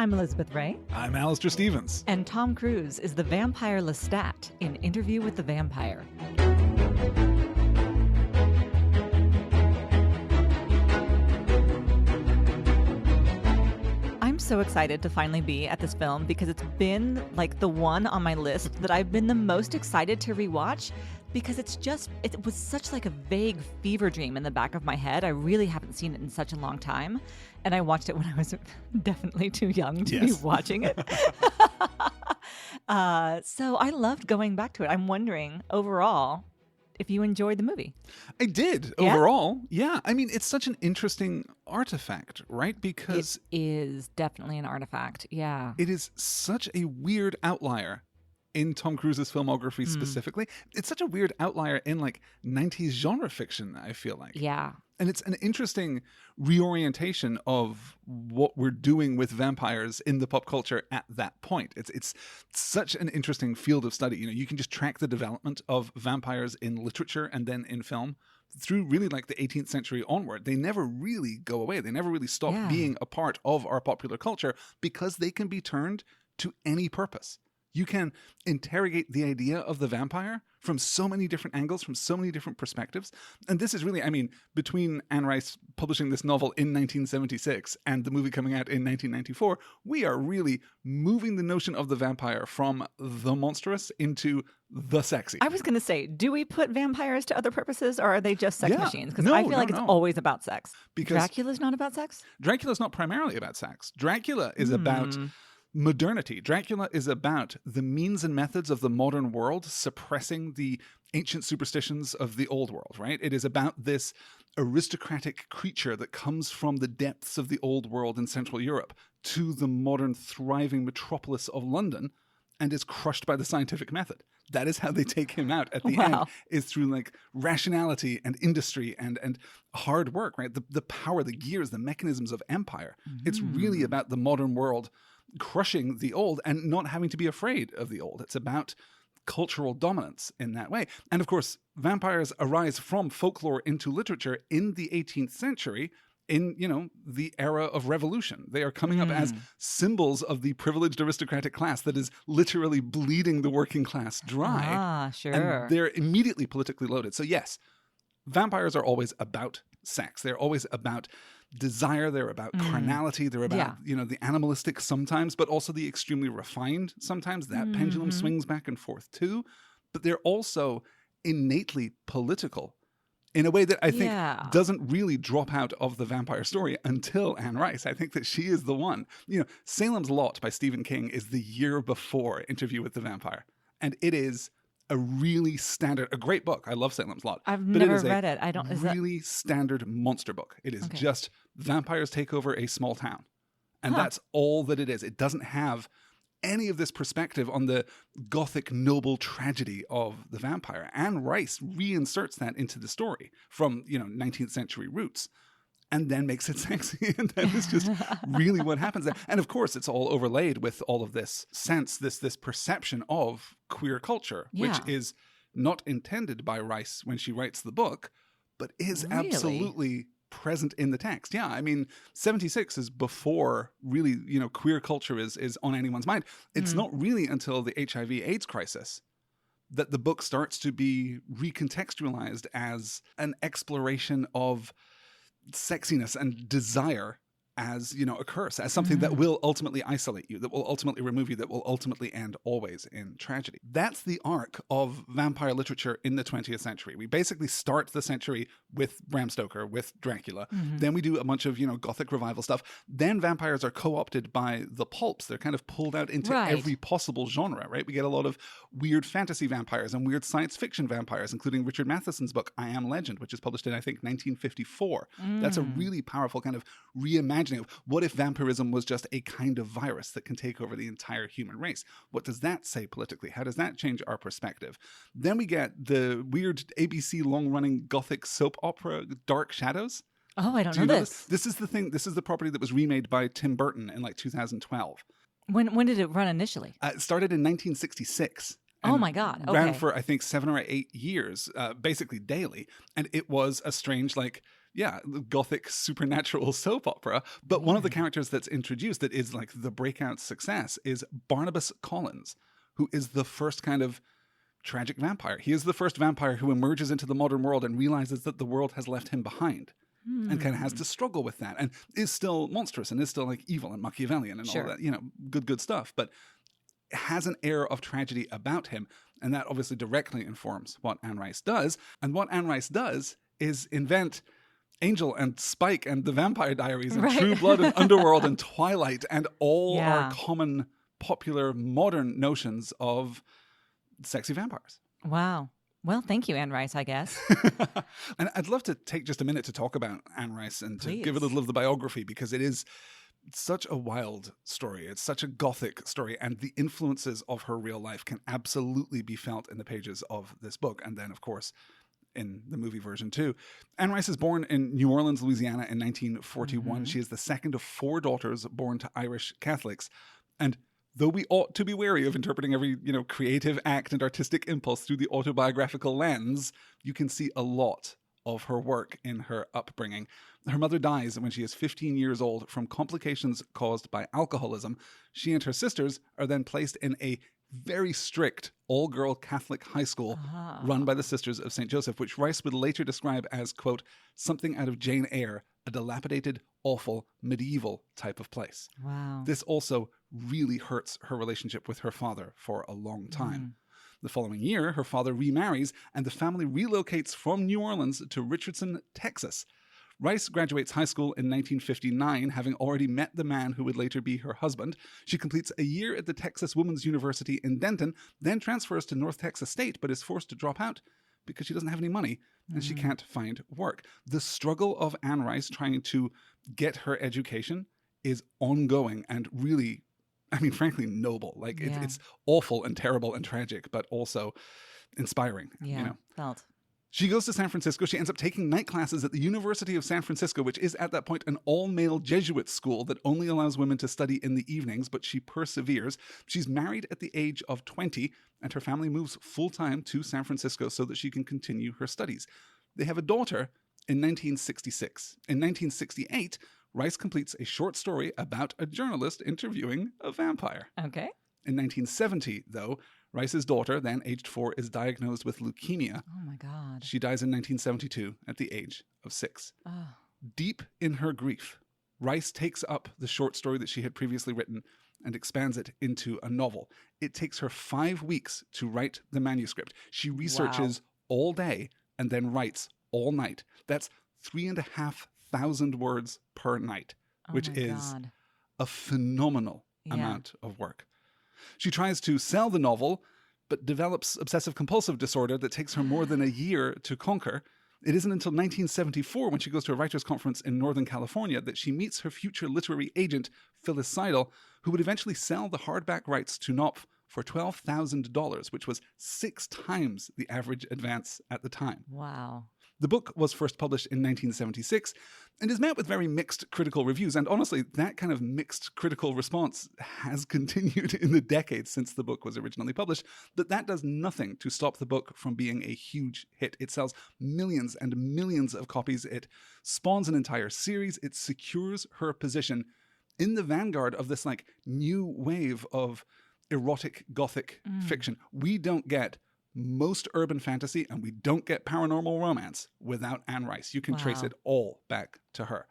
I'm Elizabeth Ray. I'm Alistair Stevens. And Tom Cruise is the vampire Lestat in Interview with the Vampire. I'm so excited to finally be at this film because it's been like the one on my list that I've been the most excited to rewatch because it was such like a vague fever dream in the back of my head. I really haven't seen it in such a long time. And I watched it when I was definitely too young to be watching it. So I loved going back to it. I'm wondering overall if you enjoyed the movie. I did, overall. Yeah. I mean, it's such an interesting artifact, right? Because it is definitely an artifact. Yeah. It is such a weird outlier in Tom Cruise's filmography specifically. It's such a weird outlier in like 90s genre fiction, I feel like. Yeah. And it's an interesting reorientation of what we're doing with vampires in the pop culture at that point. It's such an interesting field of study. You know, you can just track the development of vampires in literature and then in film through really like the 18th century onward. They never really go away. They never really stop being a part of our popular culture because they can be turned to any purpose. You can interrogate the idea of the vampire from so many different angles, from so many different perspectives. And this is really, I mean, between Anne Rice publishing this novel in 1976 and the movie coming out in 1994, we are really moving the notion of the vampire from the monstrous into the sexy. I was going to say, do we put vampires to other purposes or are they just sex machines? Because I feel like it's always about sex. Because Dracula's not about sex? Dracula's not primarily about sex. Dracula is about modernity. Dracula is about the means and methods of the modern world suppressing the ancient superstitions of the old world, right? It is about this aristocratic creature that comes from the depths of the old world in Central Europe to the modern thriving metropolis of London and is crushed by the scientific method. That is how they take him out at the end, is through like rationality and industry and hard work, right? The power, the gears, the mechanisms of empire. It's really about the modern world crushing the old and not having to be afraid of the old. It's about cultural dominance in that way. And of course, vampires arise from folklore into literature in the 18th century in, you know, the era of revolution. They are coming up as symbols of the privileged aristocratic class that is literally bleeding the working class dry. Ah, sure. And they're immediately politically loaded. So yes, vampires are always about sex. They're always about desire. They're about carnality. They're about, you know, the animalistic sometimes, but also the extremely refined sometimes. That pendulum swings back and forth too. But they're also innately political in a way that I think doesn't really drop out of the vampire story until Anne Rice. I think that she is the one. You know, Salem's Lot by Stephen King is the year before Interview with the Vampire. And it is a really standard, a great book. I love Salem's Lot. I've never read it. Really standard monster book. It is just vampires take over a small town. And that's all that it is. It doesn't have any of this perspective on the gothic noble tragedy of the vampire. Anne Rice reinserts that into the story from, you know, 19th century roots. And then makes it sexy. And that is just really what happens there. And of course, it's all overlaid with all of this sense, this perception of queer culture, which is not intended by Rice when she writes the book, but is absolutely present in the text. Yeah, I mean, 76 is before really, you know, queer culture is on anyone's mind. It's not really until the HIV/AIDS crisis that the book starts to be recontextualized as an exploration of sexiness and desire as, you know, a curse, as something that will ultimately isolate you, that will ultimately remove you, that will ultimately end always in tragedy. That's the arc of vampire literature in the 20th century. We basically start the century with Bram Stoker, with Dracula. Then we do a bunch of, you know, Gothic revival stuff. Then vampires are co-opted by the pulps. They're kind of pulled out into every possible genre, right? We get a lot of weird fantasy vampires and weird science fiction vampires, including Richard Matheson's book, I Am Legend, which is published in, I think, 1954. That's a really powerful kind of reimagining of what if vampirism was just a kind of virus that can take over the entire human race? What does that say politically? How does that change our perspective? Then we get the weird ABC long-running Gothic soap opera, Dark Shadows. Oh, I don't know this. This is the thing. This is the property that was remade by Tim Burton in like 2012. When did it run initially? It started in 1966. Oh my God. Okay. Ran for, I think, 7 or 8 years, basically daily. And it was a strange, like, gothic supernatural soap opera. But one of the characters that's introduced that is like the breakout success is Barnabas Collins, who is the first kind of tragic vampire. He is the first vampire who emerges into the modern world and realizes that the world has left him behind. And kind of has to struggle with that and is still monstrous and is still like evil and Machiavellian and all that, good stuff, but has an air of tragedy about him. And that obviously directly informs what Anne Rice does. And what Anne Rice does is invent Angel and Spike and the Vampire Diaries and True Blood and Underworld and Twilight and all our common popular modern notions of sexy vampires. Wow. Well, thank you, Anne Rice, I guess. And I'd love to take just a minute to talk about Anne Rice and to give a little of the biography, because it is such a wild story. It's such a gothic story, and the influences of her real life can absolutely be felt in the pages of this book. And then, of course, in the movie version too. Anne Rice is born in New Orleans, Louisiana in 1941. She is the second of 4 daughters born to Irish Catholics. And though we ought to be wary of interpreting every, creative act and artistic impulse through the autobiographical lens, you can see a lot of her work in her upbringing. Her mother dies when she is 15 years old from complications caused by alcoholism. She and her sisters are then placed in a very strict all-girl Catholic high school run by the Sisters of St. Joseph, which Rice would later describe as, quote, something out of Jane Eyre, a dilapidated, awful, medieval type of place. Wow. This also really hurts her relationship with her father for a long time. The following year, her father remarries and the family relocates from New Orleans to Richardson, Texas. Rice graduates high school in 1959, having already met the man who would later be her husband. She completes a year at the Texas Women's University in Denton, then transfers to North Texas State, but is forced to drop out because she doesn't have any money and she can't find work. The struggle of Anne Rice trying to get her education is ongoing and really, frankly, noble. It's awful and terrible and tragic, but also inspiring. Felt. She goes to San Francisco. She ends up taking night classes at the University of San Francisco, which is at that point an all-male Jesuit school that only allows women to study in the evenings, but she perseveres. She's married at the age of 20, and her family moves full-time to San Francisco so that she can continue her studies. They have a daughter in 1966. In 1968, Rice completes a short story about a journalist interviewing a vampire. Okay. In 1970, though, Rice's daughter, then aged 4, is diagnosed with leukemia. Oh my God. She dies in 1972 at the age of 6. Oh. Deep in her grief, Rice takes up the short story that she had previously written and expands it into a novel. It takes her 5 weeks to write the manuscript. She researches all day and then writes all night. That's 3,500 words per night, which is a phenomenal amount of work. She tries to sell the novel, but develops obsessive-compulsive disorder that takes her more than a year to conquer. It isn't until 1974, when she goes to a writers' conference in Northern California, that she meets her future literary agent, Phyllis Seidel, who would eventually sell the hardback rights to Knopf for $12,000, which was 6 times the average advance at the time. Wow. The book was first published in 1976 and is met with very mixed critical reviews. And honestly, that kind of mixed critical response has continued in the decades since the book was originally published. But that does nothing to stop the book from being a huge hit. It sells millions and millions of copies. It spawns an entire series. It secures her position in the vanguard of this new wave of erotic gothic fiction. We don't get most urban fantasy, and we don't get paranormal romance without Anne Rice. You can trace it all back to her.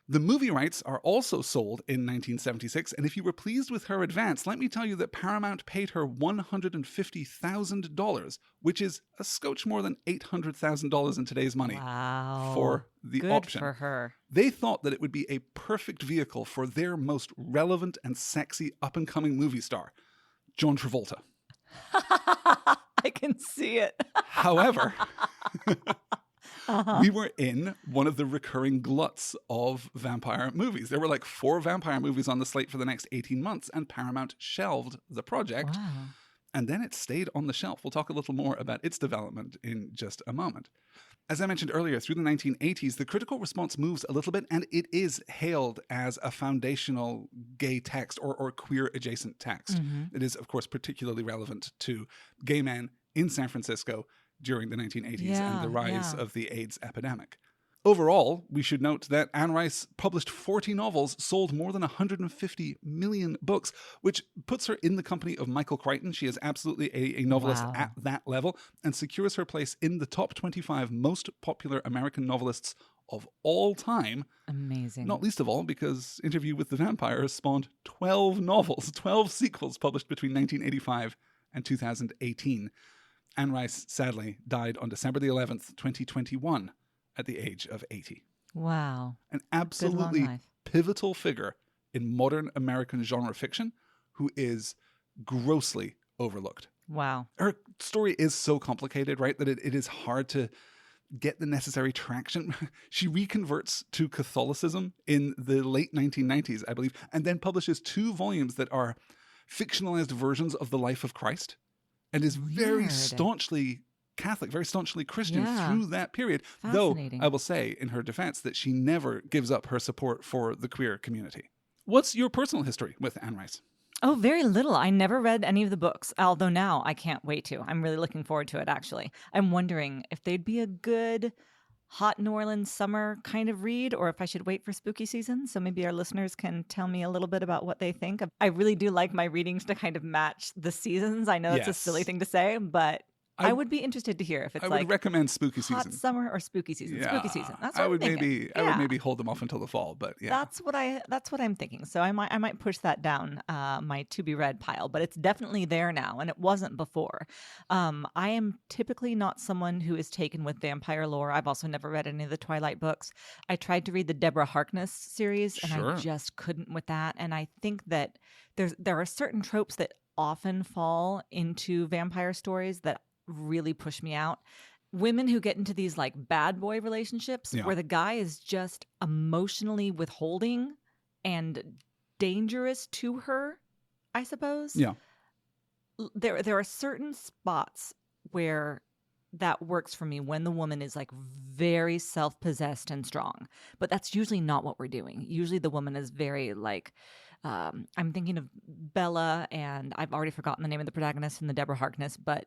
The movie rights are also sold in 1976, and if you were pleased with her advance, let me tell you that Paramount paid her $150,000, which is a scotch more than $800,000 in today's money for the option. Good for her. They thought that it would be a perfect vehicle for their most relevant and sexy up-and-coming movie star, John Travolta. I can see it. However, we were in one of the recurring gluts of vampire movies. There were 4 vampire movies on the slate for the next 18 months, and Paramount shelved the project. Wow. And then it stayed on the shelf. We'll talk a little more about its development in just a moment. As I mentioned earlier, through the 1980s, the critical response moves a little bit, and it is hailed as a foundational gay text or queer-adjacent text. It is, of course, particularly relevant to gay men in San Francisco during the 1980s and the rise of the AIDS epidemic. Overall, we should note that Anne Rice published 40 novels, sold more than 150 million books, which puts her in the company of Michael Crichton. She is absolutely a novelist Wow. at that level and secures her place in the top 25 most popular American novelists of all time. Amazing. Not least of all because Interview with the Vampire spawned 12 novels, 12 sequels published between 1985 and 2018. Anne Rice, sadly, died on December the 11th, 2021. At the age of 80. Wow. An Good long absolutely life. pivotal figure in modern American genre fiction who is grossly overlooked. Wow. Her story is so complicated, right, that it is hard to get the necessary traction. She reconverts to Catholicism in the late 1990s, I believe, and then publishes 2 volumes that are fictionalized versions of the life of Christ and is very Weird. staunchly Catholic, very staunchly Christian Yeah. through that period. Though Fascinating. I will say in her defense that she never gives up her support for the queer community. What's your personal history with Anne Rice? Oh, very little. I never read any of the books, although now I can't wait to. I'm really looking forward to it, actually. I'm wondering if they'd be a good hot New Orleans summer kind of read, or if I should wait for spooky season. So maybe our listeners can tell me a little bit about what they think. I really do like my readings to kind of match the seasons. I know it's a Yes. silly thing to say, but I would be interested to hear if it's I like would recommend spooky hot season. summer or spooky season. Spooky season. That's what I would I'm thinking. I would maybe hold them off until the fall, but yeah. That's what I'm thinking. So I might push that down my to be read pile, but it's definitely there now, and it wasn't before. I am typically not someone who is taken with vampire lore. I've also never read any of the Twilight books. I tried to read the Deborah Harkness series, and Sure. I just couldn't with that. And I think that there are certain tropes that often fall into vampire stories that really push me out. Women who get into these like bad boy relationships Yeah. where the guy is just emotionally withholding and dangerous to her, I suppose. Yeah. There are certain spots where that works for me when the woman is like very self-possessed and strong. But that's usually not what we're doing. Usually the woman is very like I'm thinking of Bella, and I've already forgotten the name of the protagonist in the Deborah Harkness, but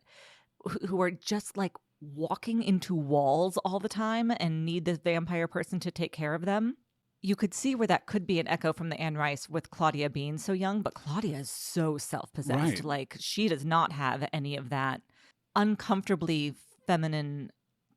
who are just like walking into walls all the time and need this vampire person to take care of them. You could see where that could be an echo from the Anne Rice with Claudia being so young, but Claudia is so self-possessed. Right. Like she does not have any of that uncomfortably feminine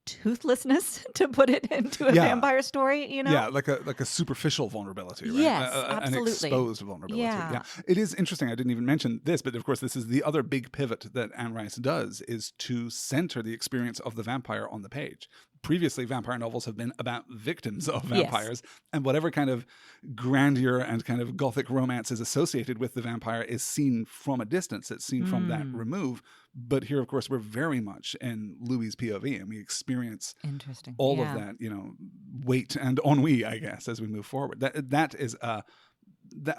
toothlessness, to put it into a Yeah. vampire story, you know? Yeah, like a superficial vulnerability, right? Yes, An absolutely. exposed vulnerability. Yeah. It is interesting. I didn't even mention this, but of course, this is the other big pivot that Anne Rice does, is to center the experience of the vampire on the page. Previously, vampire novels have been about victims of vampires, and whatever kind of grandeur and kind of gothic romance is associated with the vampire is seen from a distance. It's seen from that remove. But here, of course, we're very much in Louis's POV, and we experience Interesting. all Yeah. of that, weight and ennui, I guess, as we move forward. That is a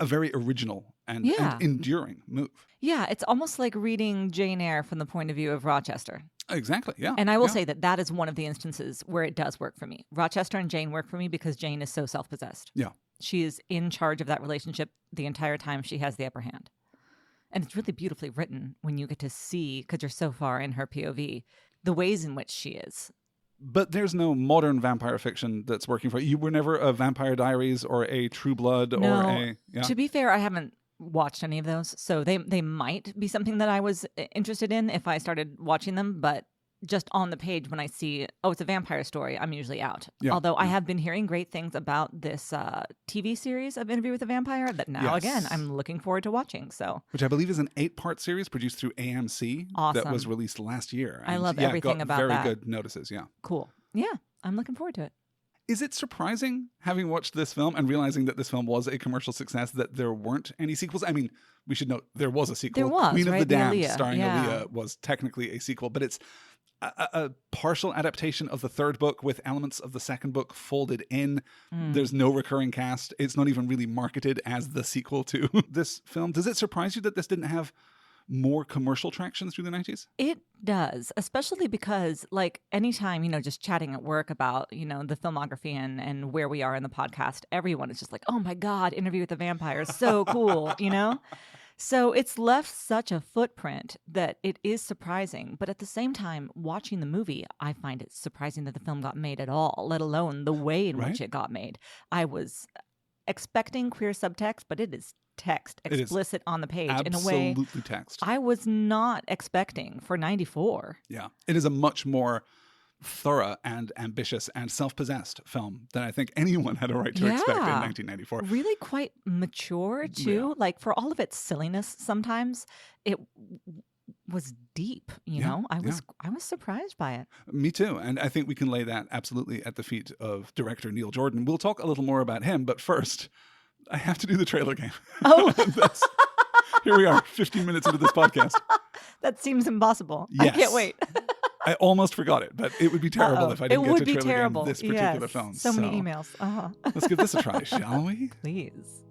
very original and enduring move. Yeah, it's almost like reading Jane Eyre from the point of view of Rochester. Exactly, yeah. And I will say that is one of the instances where it does work for me. Rochester and Jane work for me because Jane is so self-possessed. Yeah. She is in charge of that relationship the entire time. She has the upper hand. And it's really beautifully written when you get to see, because you're so far in her POV, the ways in which she is. But there's no modern vampire fiction that's working for you. You were never a Vampire Diaries or a True Blood or a... Yeah. To be fair, I haven't watched any of those, so they might be something that I was interested in if I started watching them, but just on the page when I see, oh, it's a vampire story, I'm usually out. Yeah. Although I have been hearing great things about this TV series of Interview with a Vampire that now, again, I'm looking forward to watching. So, which I believe is an 8-part series produced through AMC that was Awesome. released last year. I And, love everything got about very that. good notices, yeah. Cool. Yeah, I'm looking forward to it. Is it surprising, having watched this film and realizing that this film was a commercial success, that there weren't any sequels? I mean, we should note there was a sequel. There was, Queen of right? the The Damned, Aaliyah, starring yeah. Aaliyah, was technically a sequel, but it's a partial adaptation of the third book with elements of the second book folded in. There's no recurring cast. It's not even really marketed as the sequel to this film. Does it surprise you that this didn't have more commercial traction through the 90s? It does, especially because, like, anytime, just chatting at work about, the filmography and where we are in the podcast, everyone is just like, oh my God, Interview with the Vampire is so cool, So it's left such a footprint that it is surprising. But at the same time, watching the movie, I find it surprising that the film got made at all, let alone the way in which it got made. I was expecting queer subtext, but it is text explicit on the page in a way absolutely text. I was not expecting for 94. Yeah. It is a much more thorough and ambitious and self-possessed film than I think anyone had a right to expect in 1994. Really quite mature too. Yeah. Like for all of its silliness sometimes, it was deep, you know? I was surprised by it. Me too. And I think we can lay that absolutely at the feet of director Neil Jordan. We'll talk a little more about him, but first, I have to do the trailer game. Oh. Here we are, 15 minutes into this podcast. That seems impossible. Yes. I can't wait. I almost forgot it, but it would be terrible if I didn't get to trailer game this particular yes. film. So many emails. Let's give this a try, shall we? Please.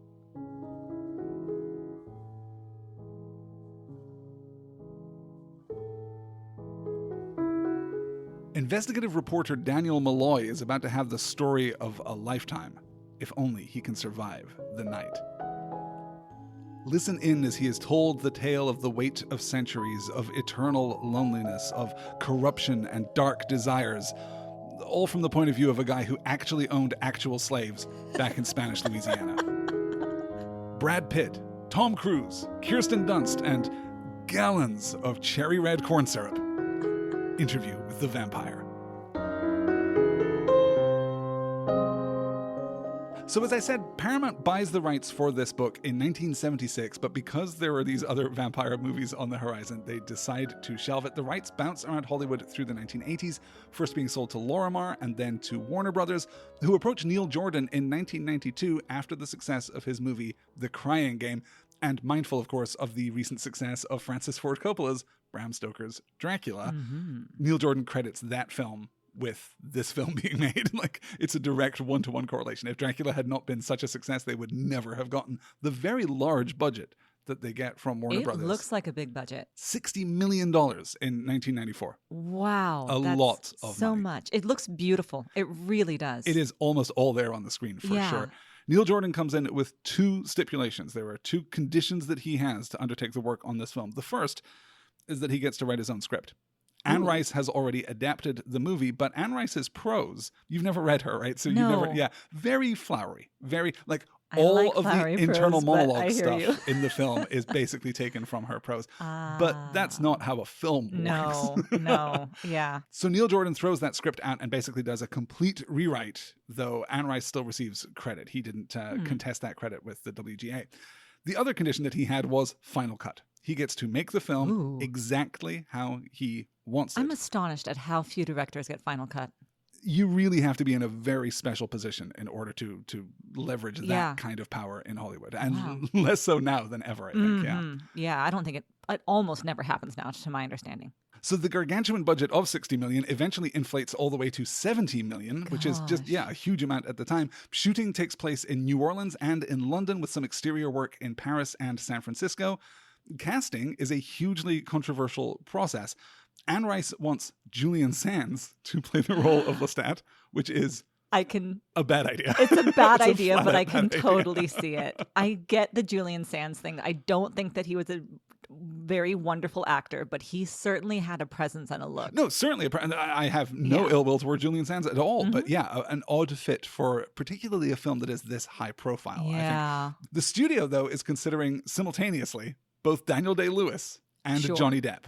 Investigative reporter Daniel Malloy is about to have the story of a lifetime, if only he can survive the night. Listen in as he is told the tale of the weight of centuries, of eternal loneliness, of corruption and dark desires, all from the point of view of a guy who actually owned actual slaves back in Spanish Louisiana. Brad Pitt, Tom Cruise, Kirsten Dunst, and gallons of cherry red corn syrup. Interview with the Vampire. So as I said, Paramount buys the rights for this book in 1976, but because there are these other vampire movies on the horizon, they decide to shelve it. The rights bounce around Hollywood through the 1980s, first being sold to Lorimar and then to Warner Brothers, who approached Neil Jordan in 1992 after the success of his movie The Crying Game, and mindful, of course, of the recent success of Francis Ford Coppola's Bram Stoker's Dracula. Mm-hmm. Neil Jordan credits that film with this film being made. Like, it's a direct one-to-one correlation. If Dracula had not been such a success, they would never have gotten the very large budget that they get from Warner Brothers. It looks like a big budget. $60 million in 1994. Wow. A lot of so money. much. It looks beautiful. It really does. It is almost all there on the screen for sure. Neil Jordan comes in with two stipulations. There are two conditions that he has to undertake the work on this film. The first is that he gets to write his own script. Anne Rice has already adapted the movie, but Anne Rice's prose, you've never read her, right? So no. you never, very flowery, very, like, I all like of the prose, internal monologue stuff you. in the film is basically taken from her prose. But that's not how a film works. No, yeah. So Neil Jordan throws that script out and basically does a complete rewrite, though Anne Rice still receives credit. He didn't contest that credit with the WGA. The other condition that he had was final cut. He gets to make the film exactly how he wants it. I'm astonished at how few directors get final cut. You really have to be in a very special position in order to leverage that kind of power in Hollywood. And less so now than ever, I think. Yeah, I don't think it almost never happens now, to my understanding. So the gargantuan budget of $60 million eventually inflates all the way to $70 million, which is just, a huge amount at the time. Shooting takes place in New Orleans and in London, with some exterior work in Paris and San Francisco. Casting is a hugely controversial process. Anne Rice wants Julian Sands to play the role of Lestat, which is a bad idea. It's a bad idea, but I can totally see it. I get the Julian Sands thing. I don't think that he was a very wonderful actor, but he certainly had a presence and a look. No, certainly. I have no ill will toward Julian Sands at all. But an odd fit for particularly a film that is this high profile. Yeah. I think. The studio, though, is considering simultaneously both Daniel Day-Lewis and Johnny Depp.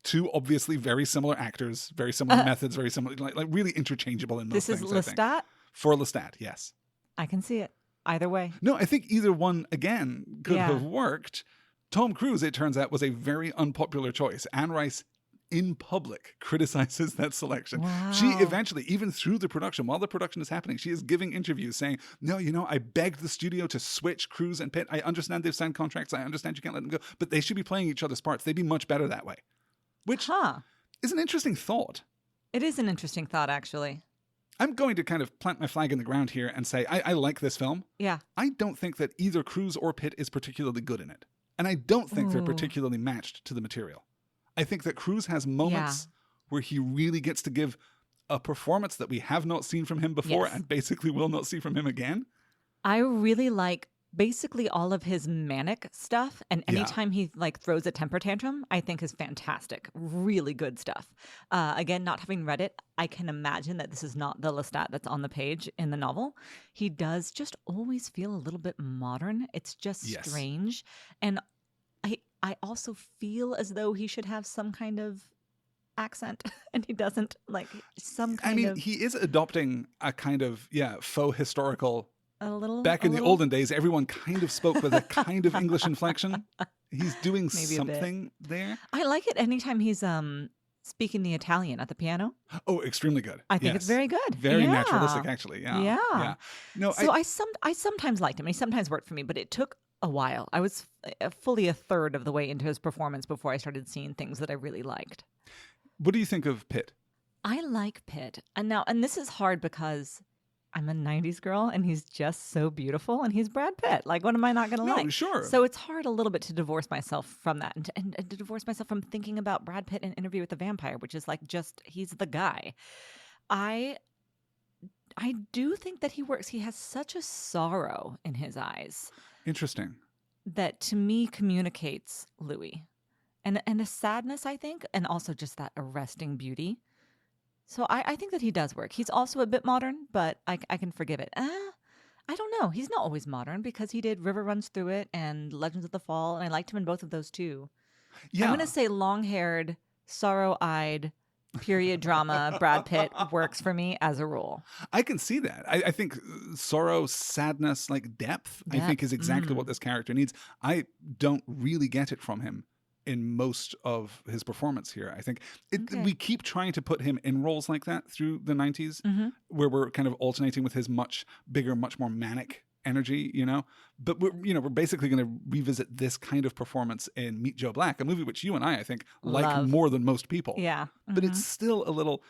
Two obviously very similar actors, very similar methods, very similar, like really interchangeable in those things. This is Lestat? For Lestat, yes. I can see it. Either way. No, I think either one, again, could have worked. Tom Cruise, it turns out, was a very unpopular choice. Anne Rice, in public, criticizes that selection. Wow. She eventually, even through the production, while the production is happening, she is giving interviews saying, no, I begged the studio to switch Cruise and Pitt. I understand they've signed contracts. I understand you can't let them go. But they should be playing each other's parts. They'd be much better that way. Which is an interesting thought. It is an interesting thought, actually. I'm going to kind of plant my flag in the ground here and say I like this film. Yeah. I don't think that either Cruise or Pitt is particularly good in it. And I don't think they're particularly matched to the material. I think that Cruise has moments where he really gets to give a performance that we have not seen from him before and basically will not see from him again. I really like basically all of his manic stuff, and Yeah. anytime he like throws a temper tantrum, I think is fantastic. Really good stuff. Again, not having read it, I can imagine that this is not the Lestat that's on the page in the novel. He does just always feel a little bit modern. It's just Yes. strange. And I also feel as though he should have some kind of accent, and he doesn't. Like some kind of he is adopting a kind of, faux historical. a little Back a in the little- olden days, everyone kind of spoke with a kind of English inflection. He's doing Maybe a bit. something there. I like it anytime he's speaking the Italian at the piano. Oh, extremely good. I think it's Yes. very good. Very Yeah. naturalistic, actually. Yeah. Yeah. No, So I sometimes liked him. He sometimes worked for me, but it took a while. I was fully a third of the way into his performance before I started seeing things that I really liked. what do you think of Pitt? I like Pitt. And this is hard because I'm a 90s girl and he's just so beautiful and he's Brad Pitt. Like, what am I not going to No, like? sure. So it's hard a little bit to divorce myself from that and to divorce myself from thinking about Brad Pitt in Interview with the Vampire, which is like just, he's the guy. I do think that he works. He has such a sorrow in his eyes Interesting. that to me communicates Louis. And a sadness, I think, and also just that arresting beauty. So I think that he does work. He's also a bit modern, but I can forgive it. I don't know. He's not always modern because he did River Runs Through It and Legends of the Fall, and I liked him in both of those too. Yeah. I'm going to say long-haired, sorrow-eyed, period drama Brad Pitt works for me as a rule. I can see that. I think sorrow, sadness, like depth, I think is exactly what this character needs. I don't really get it from him in most of his performance here. I think we keep trying to put him in roles like that through the 90s, where we're kind of alternating with his much bigger, much more manic energy, but we're basically going to revisit this kind of performance in Meet Joe Black, a movie which you and I think like Love. more than most people. Yeah. But it's still a little,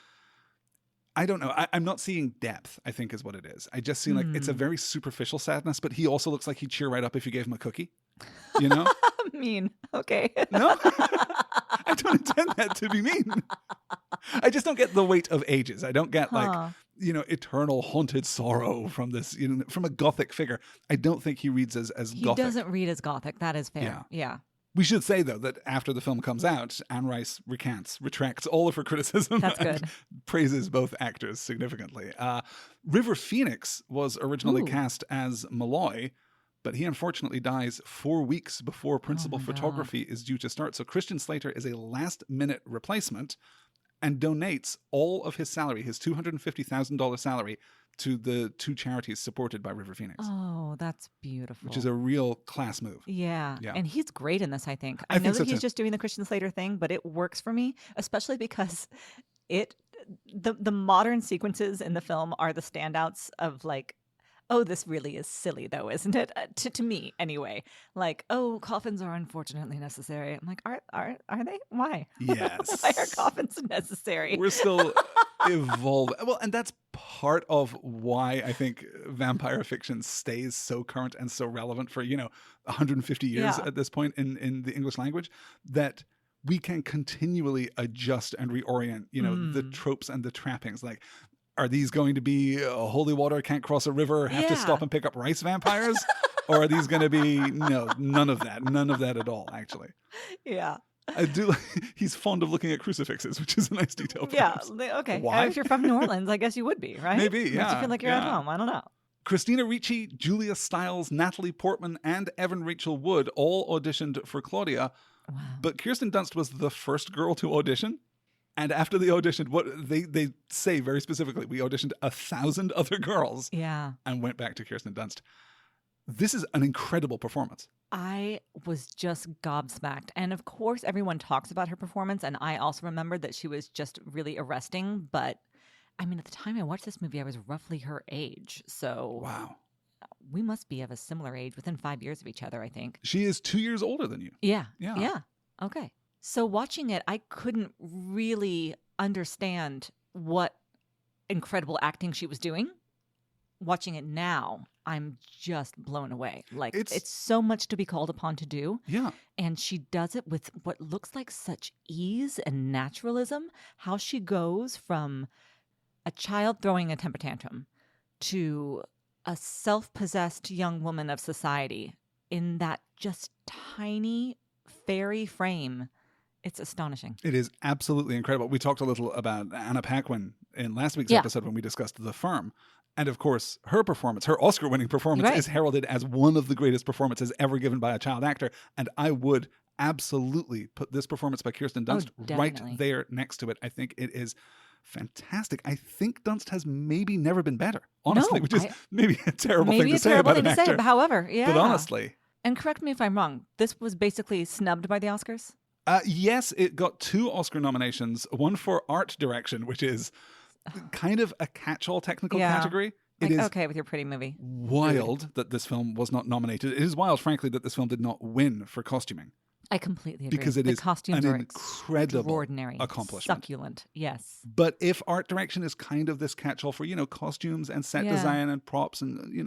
I don't know. I'm not seeing depth, I think is what it is. I just see like it's a very superficial sadness, but he also looks like he'd cheer right up if you gave him a cookie, mean. Okay. No, I don't intend that to be mean. I just don't get the weight of ages. I don't get like, eternal haunted sorrow from this, from a gothic figure. I don't think he reads as He gothic. doesn't read as gothic. That is fair. Yeah. We should say, though, that after the film comes out, Anne Rice retracts all of her criticism. That's good. And praises both actors significantly. River Phoenix was originally cast as Malloy, but he unfortunately dies 4 weeks before principal photography is due to start. So Christian Slater is a last-minute replacement and donates all of his salary, his $250,000 salary, to the 2 charities supported by River Phoenix. Oh, that's beautiful. Which is a real class move. Yeah. And he's great in this, I think. I I know think that so, he's too. just doing the Christian Slater thing, but it works for me, especially because the modern sequences in the film are the standouts of like, oh, this really is silly though, isn't it? To me, anyway. Like, oh, coffins are unfortunately necessary. I'm like, are they? Why? Yes. Why are coffins necessary? We're still evolving. Well, and that's part of why I think vampire fiction stays so current and so relevant for, 150 years at this point in the English language, that we can continually adjust and reorient, the tropes and the trappings. Like, are these going to be holy water, can't cross a river, have to stop and pick up rice vampires? Or are these going to be, no, none of that. None of that at all, actually. Yeah. I do. He's fond of looking at crucifixes, which is a nice detail. Yeah. Perhaps. Okay. Why? If you're from New Orleans, I guess you would be, right? Maybe, Makes yeah, you feel like you're at yeah. home. I don't know. Christina Ricci, Julia Stiles, Natalie Portman, and Evan Rachel Wood all auditioned for Claudia. Wow. But Kirsten Dunst was the first girl to audition. And after they auditioned, what they say very specifically, we auditioned 1,000 other girls and went back to Kirsten Dunst. This is an incredible performance. I was just gobsmacked. And of course, everyone talks about her performance. And I also remembered that she was just really arresting. But I mean, at the time I watched this movie, I was roughly her age. So wow, we must be of a similar age, within 5 years of each other, I think. She is 2 years older than you. Yeah. Okay. So watching it, I couldn't really understand what incredible acting she was doing. Watching it now, I'm just blown away. Like, it's so much to be called upon to do. Yeah. And she does it with what looks like such ease and naturalism. How she goes from a child throwing a temper tantrum to a self-possessed young woman of society in that just tiny fairy frame. It's astonishing. It is absolutely incredible. We talked a little about Anna Paquin in last week's Yeah. episode when we discussed The Firm. And of course, her performance, her Oscar-winning performance, Right. is heralded as one of the greatest performances ever given by a child actor. And I would absolutely put this performance by Kirsten Dunst right definitely. there next to it. I think it is fantastic. I think Dunst has maybe never been better, honestly, No, which is maybe a terrible maybe thing to a say terrible about thing an to say, actor. but however, yeah. But honestly. And correct me if I'm wrong, this was basically snubbed by the Oscars? Yes, it got 2 Oscar nominations, one for art direction, which is kind of a catch-all technical Yeah. category. It Like, is okay with your pretty movie. wild that this film was not nominated. It is wild, frankly, that this film did not win for costuming. I completely agree. Because it the is costumes an are incredible extraordinary, accomplishment. succulent. Yes. But if art direction is kind of this catch-all for, costumes and set Yeah. design and props and, you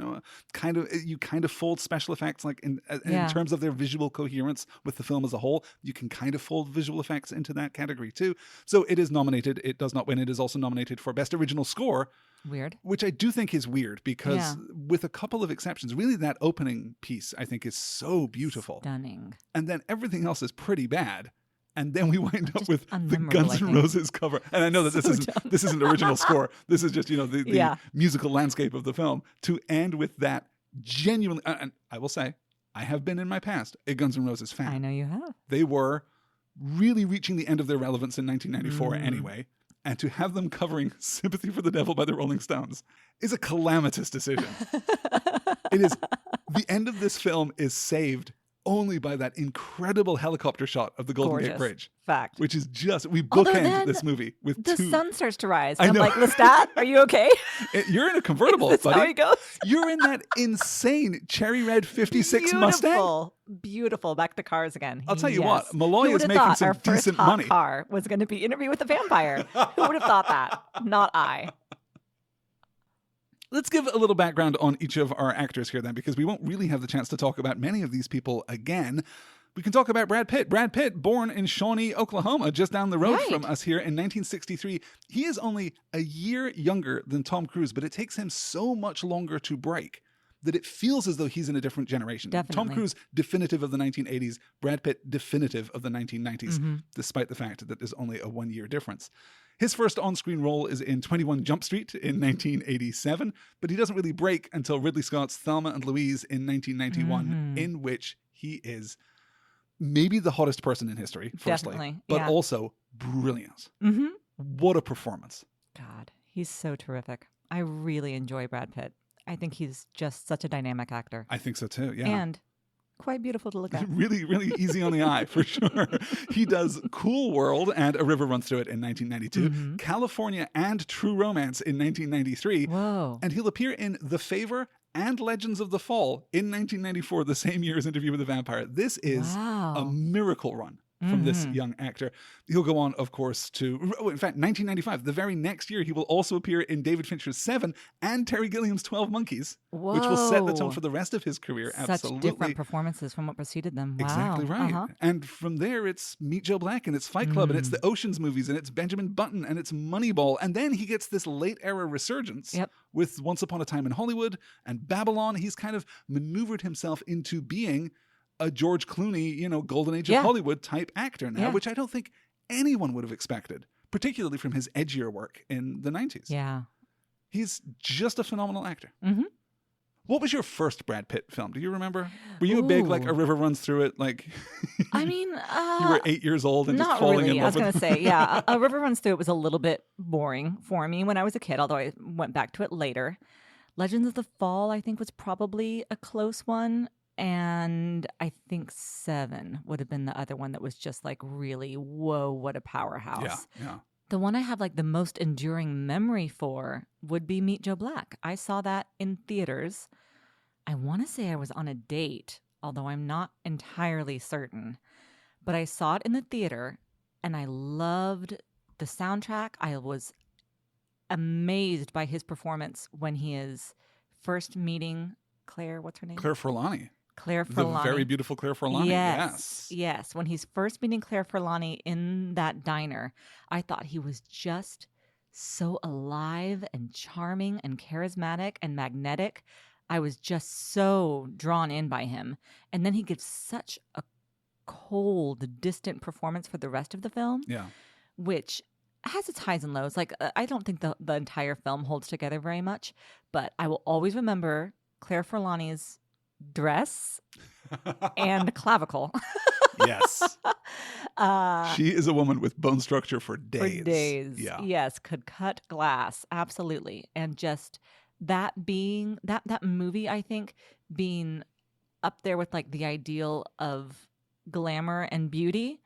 kind of fold special effects, like in terms of their visual coherence with the film as a whole, you can kind of fold visual effects into that category too. So it is nominated. It does not win. It is also nominated for Best Original Score, Weird. which I do think is weird because Yeah. with a couple of exceptions, really that opening piece I think is so beautiful. Stunning. And then everything else is pretty bad. And then we wind up Just with the unmemorable, Guns I N' think. Roses cover. And I know that this isn't original score. This is just, the Yeah. musical landscape of the film. To end with that genuinely, and I will say, I have been in my past a Guns N' Roses fan. I know you have. They were really reaching the end of their relevance in 1994 Mm. anyway. And to have them covering Sympathy for the Devil by the Rolling Stones is a calamitous decision. It is, the end of this film is saved only by that incredible helicopter shot of the Golden Gorgeous. Gate Bridge. Fact. Which is just, we Although bookend then this movie with The 2. sun starts to rise. I I'm know. like, Lestat, are you okay? You're in a convertible, That's buddy. how he goes. You're in that insane cherry red 56 Mustang. Beautiful. Beautiful. Back to cars again. I'll tell you Yes. what, Malloy Who is would've making thought some our first decent hot money. car was going to be Interview with the Vampire. Who would have thought that? Not I. Let's give a little background on each of our actors here then, because we won't really have the chance to talk about many of these people again. We can talk about Brad Pitt. Brad Pitt, born in Shawnee, Oklahoma, just down the road Right. from us here in 1963. He is only a year younger than Tom Cruise, but it takes him so much longer to break that it feels as though he's in a different generation. Tom Definitely. Cruise, definitive of the 1980s. Brad Pitt, definitive of the 1990s, despite the fact that there's only a 1-year difference. His first on-screen role is in 21 Jump Street in 1987, but he doesn't really break until Ridley Scott's Thelma and Louise in 1991, in which he is maybe the hottest person in history, firstly, Definitely, but yeah. also brilliant. Mm-hmm. What a performance. God, he's so terrific. I really enjoy Brad Pitt. I think he's just such a dynamic actor. I think so too, yeah. And quite beautiful to look at. Really, really easy on the eye, for sure. He does Cool World and A River Runs Through It in 1992, California and True Romance in 1993, Whoa. and he'll appear in The Favor and Legends of the Fall in 1994, the same year as Interview with the Vampire. This is Wow. a miracle run from this young actor. He'll go on, of course, to, in fact, 1995, the very next year, he will also appear in David Fincher's Seven and Terry Gilliam's 12 Monkeys, which will set the tone Whoa. for the rest of his career. Such Absolutely. different performances from what preceded them. Wow. Exactly right. Uh-huh. And from there, it's Meet Joe Black and it's Fight Club and it's the Oceans movies and it's Benjamin Button and it's Moneyball. And then he gets this late era resurgence Yep. with Once Upon a Time in Hollywood and Babylon. He's kind of maneuvered himself into being a George Clooney, Golden Age Yeah. of Hollywood type actor now, Yeah. which I don't think anyone would have expected, particularly from his edgier work in the 90s. Yeah. He's just a phenomenal actor. Mm-hmm. What was your first Brad Pitt film? Do you remember? Were you a big, like, Ooh. A River Runs Through It, like... I mean, You were 8 years old and just not falling really. in I love was with going to say, yeah, a River Runs Through It was a little bit boring for me when I was a kid, although I went back to it later. Legends of the Fall, I think, was probably a close one. And I think Seven would have been the other one that was just like really, whoa, what a powerhouse. Yeah. The one I have like the most enduring memory for would be Meet Joe Black. I saw that in theaters. I want to say I was on a date, although I'm not entirely certain. But I saw it in the theater and I loved the soundtrack. I was amazed by his performance when he is first meeting Claire, what's her name? Claire Forlani. Claire The Forlani. very beautiful Claire Forlani. Yes. When he's first meeting Claire Forlani in that diner, I thought he was just so alive and charming and charismatic and magnetic. I was just so drawn in by him. And then he gives such a cold, distant performance for the rest of the film, which has its highs and lows. Like, I don't think the entire film holds together very much, but I will always remember Claire Forlani's dress and clavicle. Yes. She is a woman with bone structure for days. For days. Yeah. Yes, could cut glass. Absolutely. And just that being, that movie, I think, being up there with like the ideal of glamour and beauty,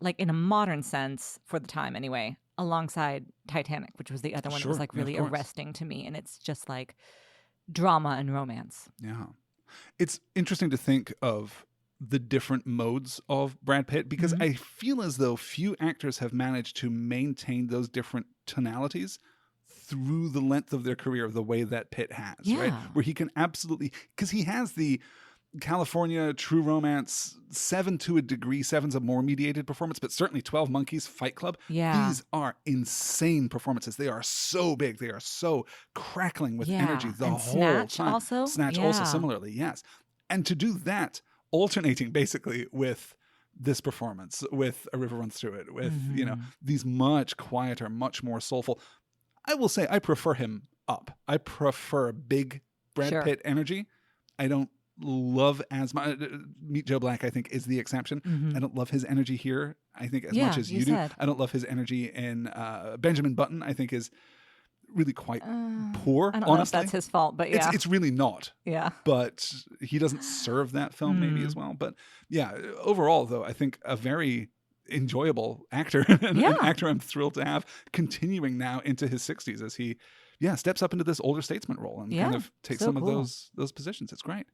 like in a modern sense for the time anyway, alongside Titanic, which was the other one that was like really arresting to me. And it's just like drama and romance. Yeah. It's interesting to think of the different modes of Brad Pitt, because I feel as though few actors have managed to maintain those different tonalities through the length of their career the way that Pitt has, right? Where he can absolutely, because he has the California, True Romance, Seven to a degree. Seven's a more mediated performance, but certainly 12 Monkeys, Fight Club. Yeah. These are insane performances. They are so big. They are so crackling with energy the whole Snatch time. also? Snatch also similarly, yes. And to do that, alternating basically with this performance, with A River Runs Through It, with, you know, these much quieter, much more soulful. I will say I prefer him up. I prefer big Brad Pitt energy. I don't love as much. Meet Joe Black, I think, is the exception. I don't love his energy here, I think, as much as you do. I don't love his energy in Benjamin Button, I think, is really quite poor, I don't honestly. know if that's his fault, but yeah. It's really not. Yeah. But he doesn't serve that film maybe as well. But yeah, overall, though, I think a very enjoyable actor, an actor I'm thrilled to have, continuing now into his 60s as he steps up into this older statesman role and kind of takes some of those positions. It's great.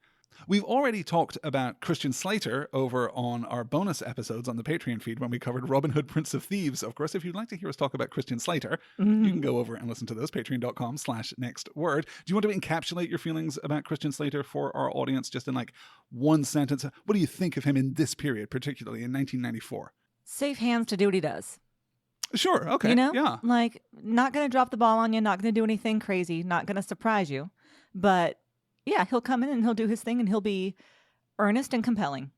We've already talked about Christian Slater over on our bonus episodes on the Patreon feed when we covered Robin Hood, Prince of Thieves. Of course, if you'd like to hear us talk about Christian Slater, you can go over and listen to those, patreon.com/nextword. Do you want to encapsulate your feelings about Christian Slater for our audience just in like one sentence? What do you think of him in this period, particularly in 1994? Safe hands to do what he does. Sure. Okay. You know? Yeah. Like, not going to drop the ball on you, not going to do anything crazy, not going to surprise you. But yeah, he'll come in and he'll do his thing and he'll be earnest and compelling.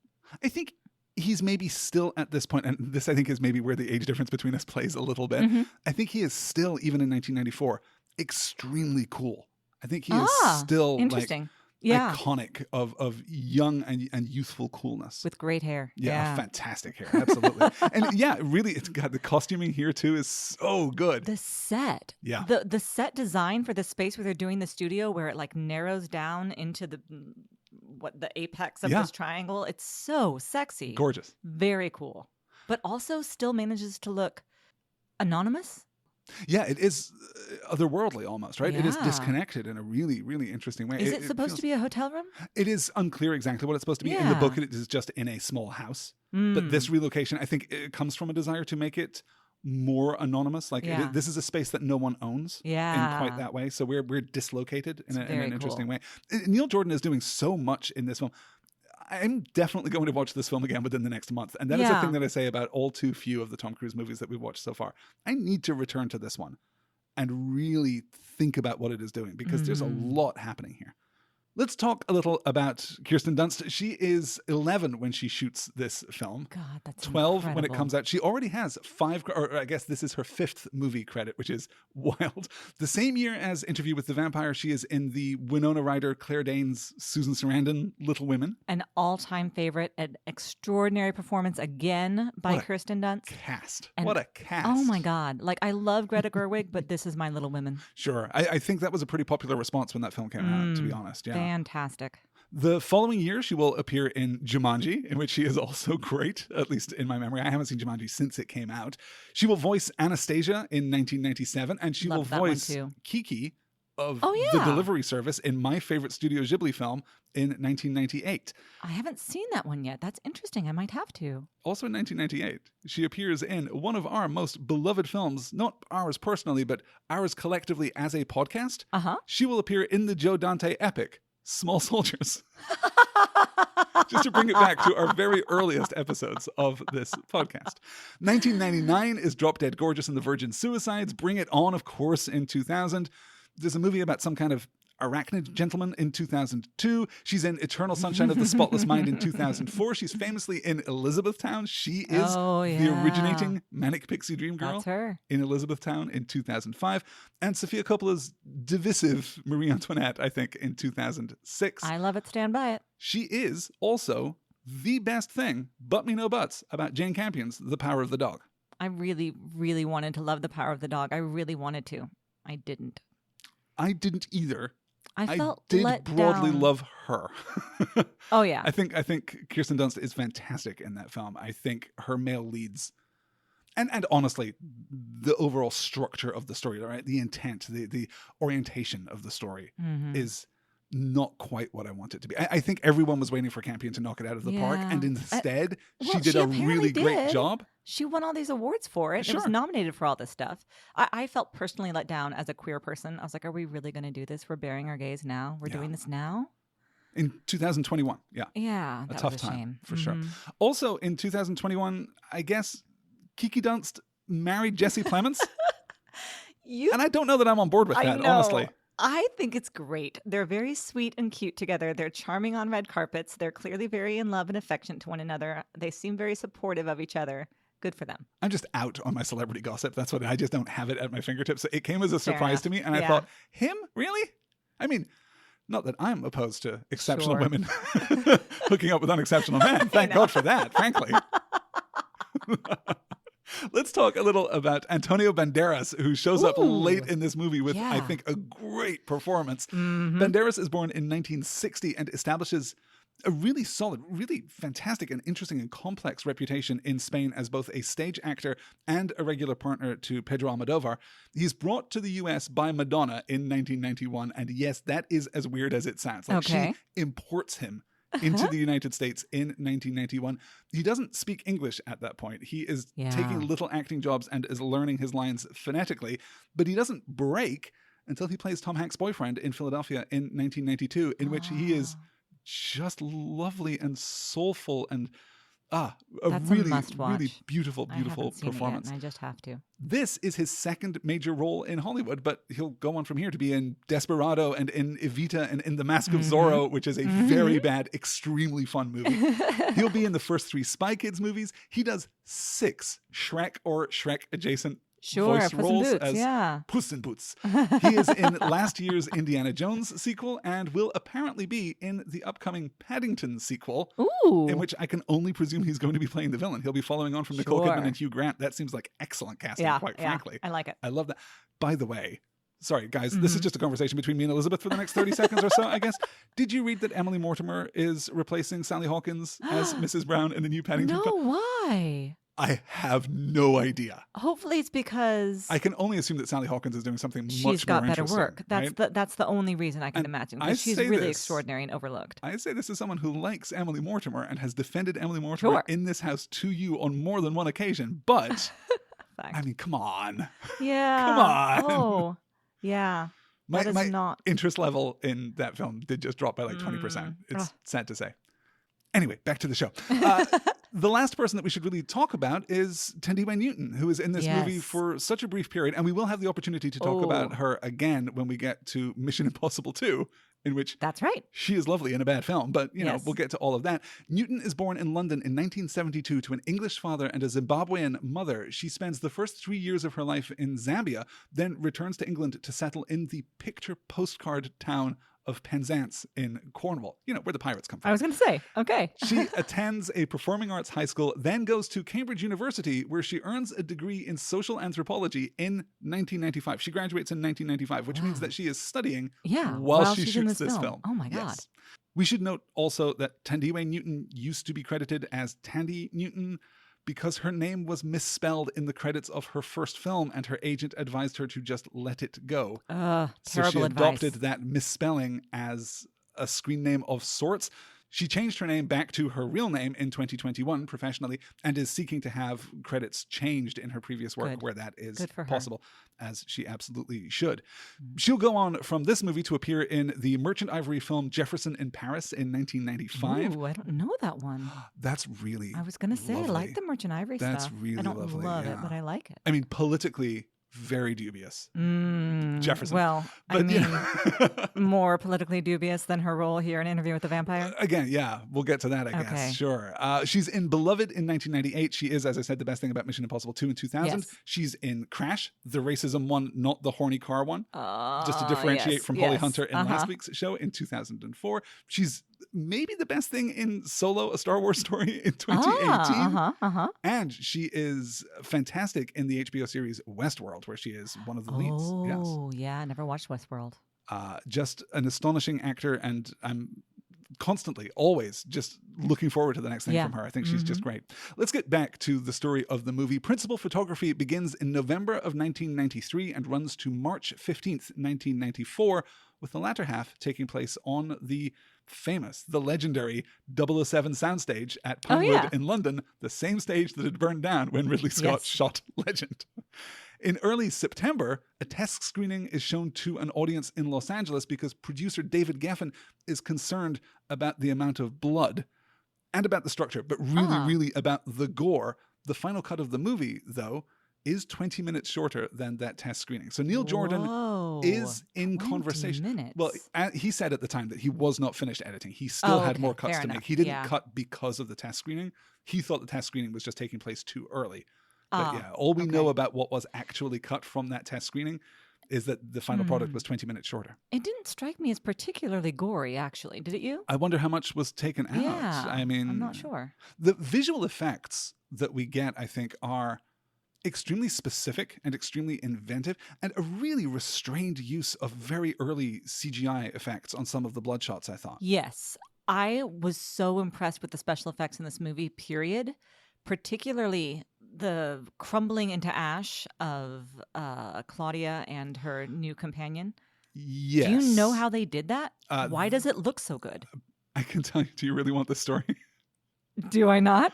I think he's maybe still at this point, and this I think is maybe where the age difference between us plays a little bit. I think he is still, even in 1994, extremely cool. I think he is still interesting. Iconic of young and youthful coolness. With great hair. Yeah, fantastic hair. Absolutely. And yeah, really, it's got the costuming here too is so good. The set. Yeah. The set design for the space where they're doing the studio, where it like narrows down into the apex of this triangle. It's so sexy. Gorgeous. Very cool. But also still manages to look anonymous. Yeah, it is otherworldly almost, right? It is disconnected in a really, really interesting way. Is it supposed to be a hotel room? It is unclear exactly what it's supposed to be. In the book, it is just in a small house. But this relocation, I think it comes from a desire to make it more anonymous. Like this is a space that no one owns in quite that way. So we're dislocated in an interesting way. Neil Jordan is doing so much in this film. I'm definitely going to watch this film again within the next month. And that is the thing that I say about all too few of the Tom Cruise movies that we've watched so far. I need to return to this one and really think about what it is doing, because there's a lot happening here. Let's talk a little about Kirsten Dunst. She is 11 when she shoots this film. God, that's 12 incredible. when it comes out. She already has 5, or I guess this is her 5th movie credit, which is wild. The same year as Interview with the Vampire, she is in the Winona Ryder, Claire Danes, Susan Sarandon, Little Women. An all-time favorite, an extraordinary performance again by Kirsten Dunst. What a cast. Oh my God. Like, I love Greta Gerwig, but this is my Little Women. Sure. I think that was a pretty popular response when that film came out, to be honest. Yeah. Fantastic. The following year, she will appear in Jumanji, in which she is also great, at least in my memory. I haven't seen Jumanji since it came out. She will voice Anastasia in 1997, and she will voice Kiki of The Delivery Service in my favorite Studio Ghibli film in 1998. I haven't seen that one yet. That's interesting. I might have to. Also in 1998, she appears in one of our most beloved films, not ours personally, but ours collectively as a podcast. She will appear in the Joe Dante epic, Small Soldiers. just to bring it back to our very earliest episodes of this podcast. 1999 is Drop Dead Gorgeous and the Virgin Suicides. Bring It On, of course, in 2000. There's a movie about some kind of arachnid gentleman in 2002. She's in Eternal Sunshine of the Spotless Mind in 2004. She's famously in Elizabethtown. She is the originating manic pixie dream girl. That's her. In Elizabethtown in 2005. And Sofia Coppola's divisive Marie Antoinette, I think, in 2006. I love it. Stand by it. She is also the best thing, but me no buts, about Jane Campion's The Power of the Dog. I really, really wanted to love The Power of the Dog. I really wanted to. I didn't. I didn't either. I felt did let broadly down. love her. Oh yeah. I think Kirsten Dunst is fantastic in that film. I think her male leads, and honestly, the overall structure of the story, right? The intent, the orientation of the story is not quite what I want it to be. I think everyone was waiting for Campion to knock it out of the park, and instead she did a really great job. She won all these awards for it. Sure. It was nominated for all this stuff. I felt personally let down as a queer person. I was like, are we really going to do this? We're bearing our gays now? We're doing this now? In 2021, yeah. Yeah, a that tough was a time, shame. for sure. Also, in 2021, I guess Kiki Dunst married Jesse Plemons. And I don't know that I'm on board with that, honestly. I think it's great. They're very sweet and cute together. They're charming on red carpets. They're clearly very in love and affectionate to one another. They seem very supportive of each other. Good for them. I'm just out on my celebrity gossip. That's what I just don't have it at my fingertips. It came as a surprise to me, and I thought, him? Really? I mean, not that I'm opposed to exceptional women hooking up with unexceptional men. Thank God for that, frankly. Let's talk a little about Antonio Banderas, who shows up late in this movie with, I think, a great performance. Banderas is born in 1960 and establishes a really solid, really fantastic and interesting and complex reputation in Spain as both a stage actor and a regular partner to Pedro Almodovar. He's brought to the US by Madonna in 1991, and yes, that is as weird as it sounds. Like she imports him into the United States in 1991. He doesn't speak English at that point. He is taking little acting jobs and is learning his lines phonetically, but he doesn't break until he plays Tom Hanks' boyfriend in Philadelphia in 1992, in which he is just lovely and soulful and That's really, a must-watch. really beautiful performance. It yet, I just have to. This is his second major role in Hollywood, but he'll go on from here to be in Desperado and in Evita and in The Mask of Zorro, which is a very bad, extremely fun movie. He'll be in the first 3 Spy Kids movies. He does 6 Shrek or Shrek-adjacent voice roles as Puss in Boots. He is in last year's Indiana Jones sequel and will apparently be in the upcoming Paddington sequel, in which I can only presume he's going to be playing the villain. He'll be following on from Nicole Kidman and Hugh Grant. That seems like excellent casting, quite frankly. I like it. I love that. By the way, sorry, guys, this is just a conversation between me and Elizabeth for the next 30 seconds or so, I guess. Did you read that Emily Mortimer is replacing Sally Hawkins as Mrs. Brown in the new Paddington film? No, why? I have no idea. Hopefully it's because I can only assume that Sally Hawkins is doing something much she's got more better interesting, work. That's the only reason I can imagine. Because she's really extraordinary and overlooked. I say this as someone who likes Emily Mortimer and has defended Emily Mortimer in this house to you on more than one occasion. But I mean, come on. Yeah. Come on. Oh, yeah. My interest level in that film did just drop by like 20%. It's sad to say. Anyway, back to the show. The last person that we should really talk about is Thandiwe Newton, who is in this movie for such a brief period. And we will have the opportunity to talk about her again when we get to Mission Impossible 2, in which she is lovely in a bad film. But, you know, we'll get to all of that. Newton is born in London in 1972 to an English father and a Zimbabwean mother. She spends the first 3 years of her life in Zambia, then returns to England to settle in the picture postcard town of Penzance in Cornwall, you know, where the pirates come from. I was going to say, okay. She attends a performing arts high school, then goes to Cambridge University, where she earns a degree in social anthropology in 1995. She graduates in 1995, which means that she is studying while she shoots this film. Oh my God. Yes. We should note also that Thandiwe Newton used to be credited as Tandy Newton because her name was misspelled in the credits of her first film, and her agent advised her to just let it go. Terrible so she adopted advice. that misspelling as a screen name of sorts. She changed her name back to her real name in 2021 professionally and is seeking to have credits changed in her previous work where that is possible, as she absolutely should. She'll go on from this movie to appear in the Merchant Ivory film Jefferson in Paris in 1995. Ooh, I don't know that one. That's really I was going to say, lovely. I like the Merchant Ivory stuff. That's really I don't lovely, love it, but I like it. I mean, politically very dubious. Jefferson. Well, but, I mean, more politically dubious than her role here in Interview with the Vampire? Again, yeah, we'll get to that, I guess. Sure. She's in Beloved in 1998. She is, as I said, the best thing about Mission Impossible 2 in 2000. Yes. She's in Crash, the racism one, not the horny car one, just to differentiate from Holly Hunter in last week's show in 2004. She's maybe the best thing in Solo, A Star Wars Story in 2018. And she is fantastic in the HBO series Westworld, where she is one of the leads. Oh, yeah. I never watched Westworld. Just an astonishing actor, and I'm constantly, always just looking forward to the next thing from her. I think she's just great. Let's get back to the story of the movie. Principal photography begins in November of 1993 and runs to March 15th, 1994, with the latter half taking place on the famous, the legendary 007 soundstage at Palma in London, the same stage that had burned down when Ridley Scott shot Legend. In early September, a test screening is shown to an audience in Los Angeles because producer David Geffen is concerned about the amount of blood and about the structure, but really about the gore. The final cut of the movie, though, is 20 minutes shorter than that test screening. So Neil Jordan is in conversation. Minutes. Well, he said at the time that he was not finished editing. He still had more cuts to make. He didn't cut because of the test screening. He thought the test screening was just taking place too early. But all we know about what was actually cut from that test screening is that the final product was 20 minutes shorter. It didn't strike me as particularly gory, actually. Did it you? I wonder how much was taken out. Yeah, I mean, I'm not sure. The visual effects that we get, I think, are extremely specific and extremely inventive, and a really restrained use of very early CGI effects on some of the bloodshots, I thought. Yes. I was so impressed with the special effects in this movie, period. Particularly the crumbling into ash of Claudia and her new companion. Yes. Do you know how they did that? Why does it look so good? I can tell you. Do you really want this story? Do I not?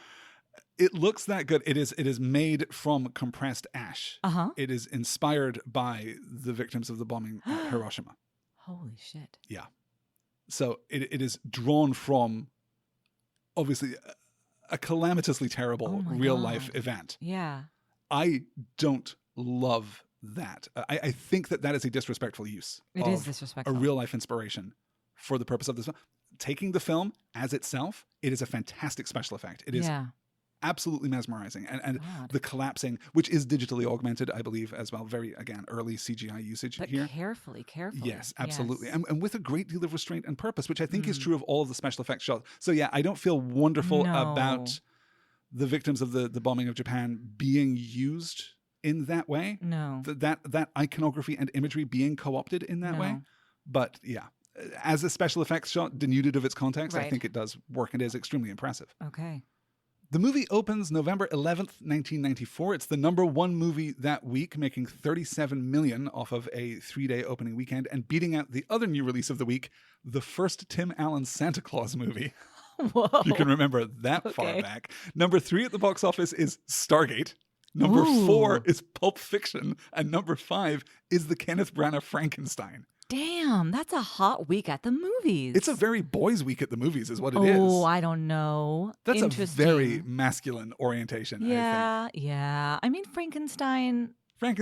It looks that good. It is made from compressed ash. It is inspired by the victims of the bombing at Hiroshima. Holy shit. Yeah. So it is drawn from, obviously, a calamitously terrible real-life event. Yeah. I don't love that. I think that is a disrespectful use. It is disrespectful. A real-life inspiration for the purpose of this film. Taking the film as itself, it is a fantastic special effect. It is absolutely mesmerizing. And the collapsing, which is digitally augmented, I believe, as well. Very, again, early CGI usage but here. Carefully. Yes, absolutely. Yes. And with a great deal of restraint and purpose, which I think is true of all of the special effects shots. So yeah, I don't feel wonderful about the victims of the bombing of Japan being used in that way. No. That iconography and imagery being co-opted in that way. But yeah, as a special effects shot, denuded of its context, I think it does work and is extremely impressive. Okay. The movie opens November 11th, 1994. It's the #1 movie that week, making $37 million off of a 3-day opening weekend and beating out the other new release of the week, the first Tim Allen Santa Claus movie. Whoa. You can remember that far back. Number 3 at the box office is Stargate. Number 4 is Pulp Fiction. And number 5 is the Kenneth Branagh Frankenstein. Damn, that's a hot week at the movies. It's a very boys' week at the movies is what it is. Oh, I don't know. That's a very masculine orientation, I think. Yeah. I mean, Frankenstein, I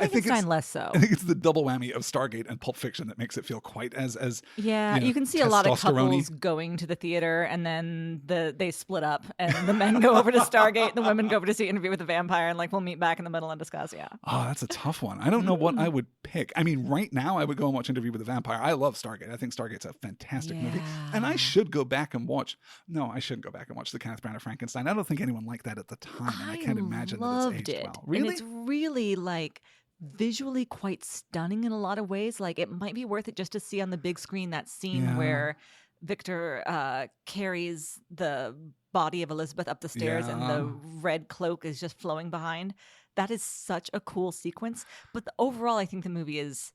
think it's less so. I think it's the double whammy of Stargate and Pulp Fiction that makes it feel quite as you can see a lot of couples going to the theater and then they split up and the men go over to Stargate, the women go over to see Interview with the Vampire, and we'll meet back in the middle and discuss. Oh, that's a tough one. I don't know what I would pick. I mean, right now I would go and watch Interview with the Vampire. I love Stargate. I think Stargate's a fantastic movie, and I should go back and watch. No, I shouldn't go back and watch the Kenneth Branagh Frankenstein. I don't think anyone liked that at the time, and I can't imagine that it's aged well. Really, and it's really visually quite stunning in a lot of ways. It might be worth it just to see on the big screen that scene where Victor carries the body of Elizabeth up the stairs and the red cloak is just flowing behind. That is such a cool sequence. But overall, I think the movie is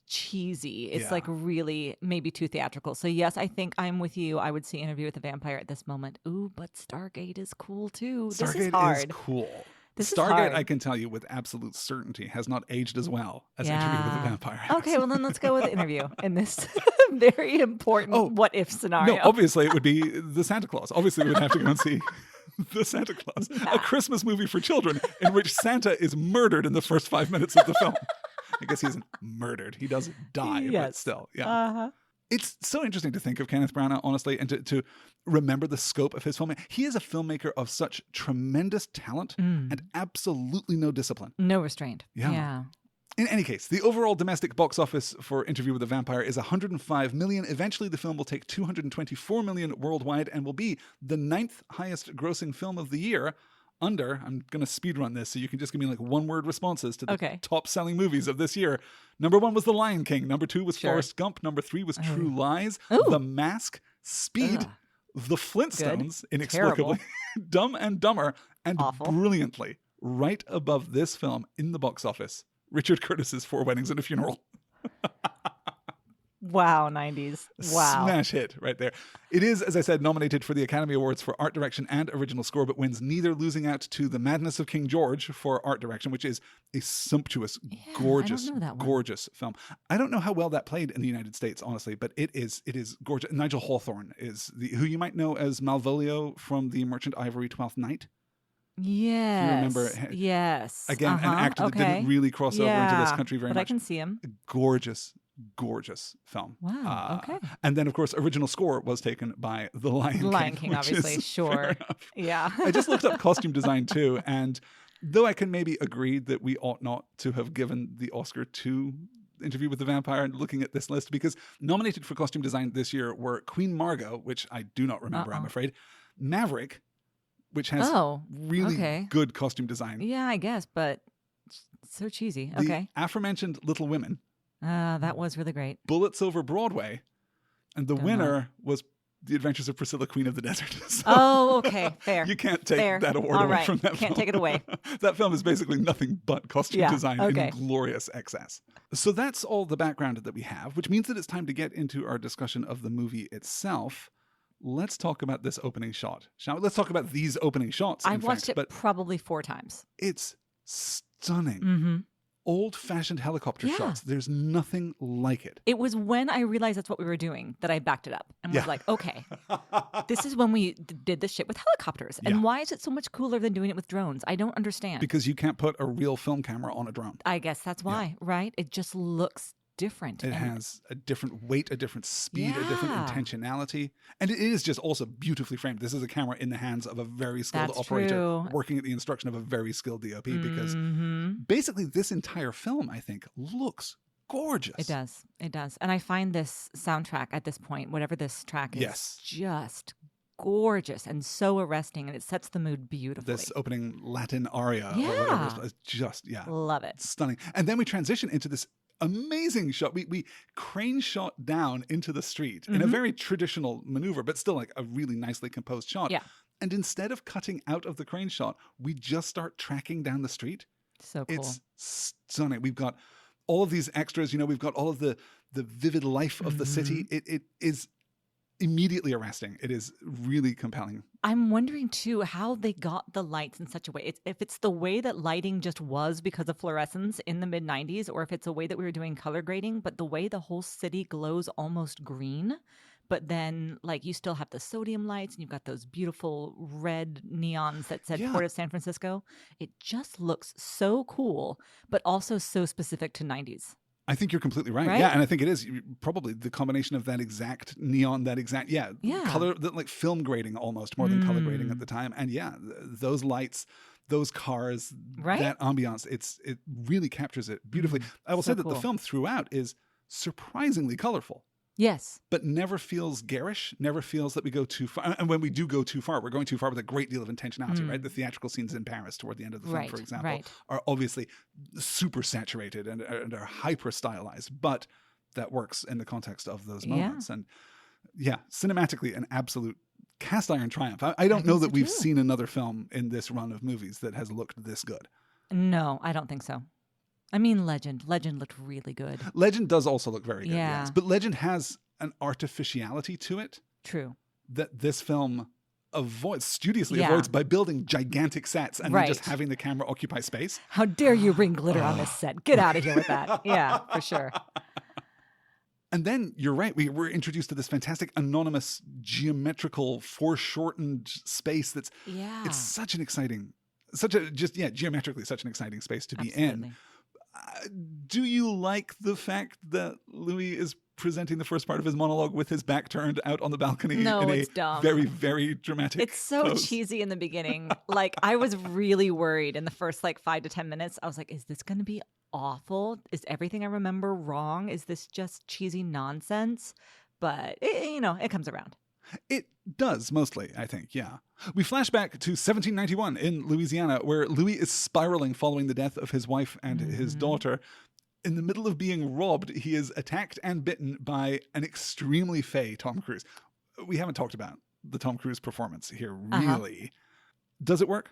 cheesy. It's Yeah. like really maybe too theatrical. So yes, I think I'm with you. I would see Interview with the Vampire at this moment. Ooh, but Stargate is cool too. This is Stargate hard. is cool. This is Stargate, hard. I can tell you with absolute certainty, has not aged as well as Interview with the Vampire has. Okay, well then let's go with Interview in this very important what if scenario. No, obviously it would be the Santa Claus. Obviously we would have to go and see the Santa Claus, a Christmas movie for children in which Santa is murdered in the first 5 minutes of the film. I guess he isn't murdered. He does die, but still, yeah. Uh-huh. It's so interesting to think of Kenneth Branagh, honestly, and to remember the scope of his filmmaking. He is a filmmaker of such tremendous talent and absolutely no discipline. No restraint. Yeah. In any case, the overall domestic box office for Interview with the Vampire is 105 million. Eventually, the film will take 224 million worldwide and will be the 9th highest grossing film of the year. I'm going to speed run this so you can just give me like one-word responses to the top-selling movies of this year. Number 1 was The Lion King. Number 2 was Forrest Gump. Number 3 was True Lies. The Mask, Speed, The Flintstones, inexplicably, Dumb and Dumber, and brilliantly, right above this film in the box office, Richard Curtis's 4 Weddings and a Funeral. Wow, 90s. Wow. Smash hit right there. It is, as I said, nominated for the Academy Awards for Art Direction and Original Score, but wins neither, losing out to The Madness of King George for Art Direction, which is a sumptuous, gorgeous film. I don't know how well that played in the United States, honestly, but it is gorgeous. Nigel Hawthorne is who you might know as Malvolio from The Merchant Ivory, 12th Night. Yes. You remember? Yes. Again, an actor that didn't really cross over into this country very much. But I can see him. Gorgeous film. Wow. Okay. And then, of course, original score was taken by The Lion King. Lion King, obviously. Sure. Yeah. I just looked up costume design too, and though I can maybe agree that we ought not to have given the Oscar to Interview with the Vampire, and looking at this list, because nominated for costume design this year were Queen Margot, which I do not remember, I'm afraid, Maverick, which has really good costume design. Yeah, I guess, but so cheesy. The aforementioned Little Women. That was really great. Bullets Over Broadway. And the winner was The Adventures of Priscilla, Queen of the Desert. So okay. Fair. You can't take that award away from that film. Can't take it away. That film is basically nothing but costume design in glorious excess. So that's all the background that we have, which means that it's time to get into our discussion of the movie itself. Let's talk about this opening shot, shall we? Let's talk about these opening shots. I watched it probably 4 times. It's stunning. Old-fashioned helicopter shots. There's nothing like it. It was when I realized that's what we were doing that I backed it up and was like, okay, this is when we did this shit with helicopters. And why is it so much cooler than doing it with drones? I don't understand. Because you can't put a real film camera on a drone. I guess that's why, right? It just looks different. It has a different weight, a different speed, a different intentionality. And it is just also beautifully framed. This is a camera in the hands of a very skilled operator working at the instruction of a very skilled DOP, because basically this entire film, I think, looks gorgeous. It does. It does. And I find this soundtrack at this point, whatever this track is, just gorgeous and so arresting, and it sets the mood beautifully. This opening Latin aria or whatever is just, love it. Stunning. And then we transition into this amazing shot. We crane shot down into the street in a very traditional maneuver, but still like a really nicely composed shot. Yeah. And instead of cutting out of the crane shot, we just start tracking down the street. So cool. It's stunning. We've got all of these extras, we've got all of the vivid life of the city. It is immediately arresting. It is really compelling. I'm wondering too how they got the lights in such a way. If it's the way that lighting just was because of fluorescence in the mid 90s, or if it's a way that we were doing color grading, but the way the whole city glows almost green, but then like you still have the sodium lights and you've got those beautiful red neons that said Port of San Francisco. It just looks so cool, but also so specific to 90s. I think you're completely right. Yeah, and I think it is probably the combination of that exact neon, that exact, color, like film grading almost more than color grading at the time. And those lights, those cars, that ambiance, it really captures it beautifully. I will say that the film throughout is surprisingly colorful. Yes. But never feels garish, never feels that we go too far. And when we do go too far, we're going too far with a great deal of intentionality, right? The theatrical scenes in Paris toward the end of the film, for example, are obviously super saturated and are hyper stylized, but that works in the context of those moments. And cinematically, an absolute cast iron triumph. I don't know that we've seen another film in this run of movies that has looked this good. No, I don't think so. I mean, Legend looked really good. Legend does also look very good, Yeah. yes. But Legend has an artificiality to it True. that this film studiously avoids by building gigantic sets and then just having the camera occupy space. How dare you bring glitter on this set? Get out of here with that. Yeah, for sure. And then you're right. We were introduced to this fantastic anonymous geometrical foreshortened space it's such an exciting, geometrically such an exciting space to be in. Do you like the fact that Louis is presenting the first part of his monologue with his back turned out on the balcony in a dumb. very, very dramatic It's so pose? cheesy in the beginning. Like, I was really worried in the first 5 to 10 minutes. I was like, is this going to be awful? Is everything I remember wrong? Is this just cheesy nonsense? But, it comes around. It does, mostly, I think, yeah. We flash back to 1791 in Louisiana, where Louis is spiraling following the death of his wife and his daughter. In the middle of being robbed, he is attacked and bitten by an extremely fey Tom Cruise. We haven't talked about the Tom Cruise performance here, really. Does it work?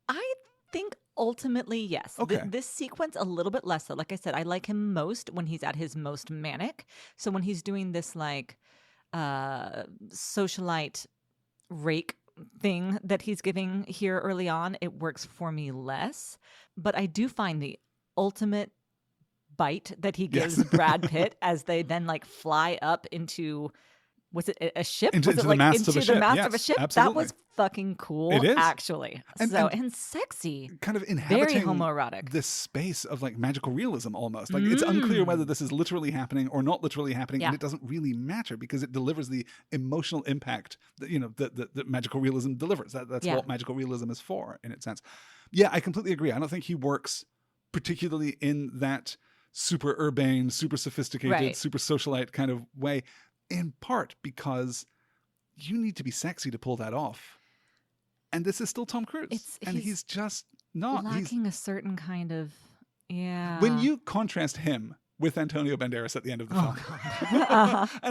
I think ultimately, yes. Okay. This sequence, a little bit less so. Like I said, I like him most when he's at his most manic. So when he's doing this, socialite rake thing that he's giving here early on, it works for me less. But I do find the ultimate bite that he gives Brad Pitt as they then fly up into, was it a ship? Into was it the mast of a into ship. the mast Yes, of a ship? absolutely. That was fucking cool. It is. Actually. And sexy. Kind of inhabiting very homoerotic. this space of magical realism almost. It's unclear whether this is literally happening or not literally happening, and it doesn't really matter because it delivers the emotional impact that magical realism delivers. That's what magical realism is for, in its sense. Yeah, I completely agree. I don't think he works particularly in that super urbane, super sophisticated, super socialite kind of way, in part because you need to be sexy to pull that off. And this is still Tom Cruise. He's just not. Lacking a certain kind of, When you contrast him with Antonio Banderas at the end of the film, and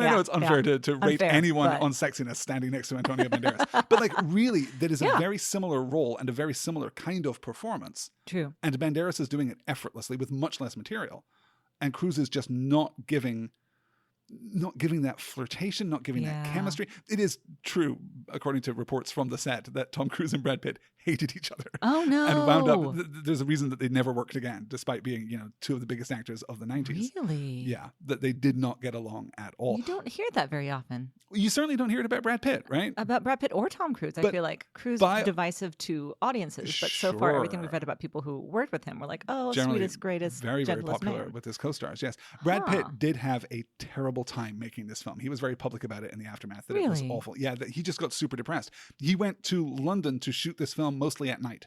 I know it's unfair to rate anyone on sexiness standing next to Antonio Banderas, but really, that is a very similar role and a very similar kind of performance. True. And Banderas is doing it effortlessly with much less material. And Cruise is just not giving that flirtation, not giving that chemistry. It is true, according to reports from the set, that Tom Cruise and Brad Pitt hated each other. Oh, no. And wound up, there's a reason that they never worked again, despite being, two of the biggest actors of the 90s. Really? Yeah, that they did not get along at all. You don't hear that very often. You certainly don't hear it about Brad Pitt, right? About Brad Pitt or Tom Cruise. I feel like Cruise is divisive to audiences, but so far everything we've read about people who worked with him were like, generally, sweetest, greatest, very, very gentlest popular man. with his co-stars, yes. Brad Pitt did have a terrible time making this film. He was very public about it in the aftermath, that it was awful. Yeah, that he just got super depressed. He went to London to shoot this film mostly at night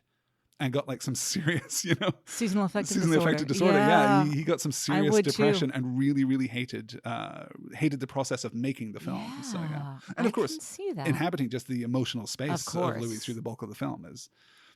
and got some serious, seasonal affective disorder. Yeah, he got some serious depression too. And really, really hated the process of making the film. Yeah, so and of course, inhabiting just the emotional space of Louis through the bulk of the film is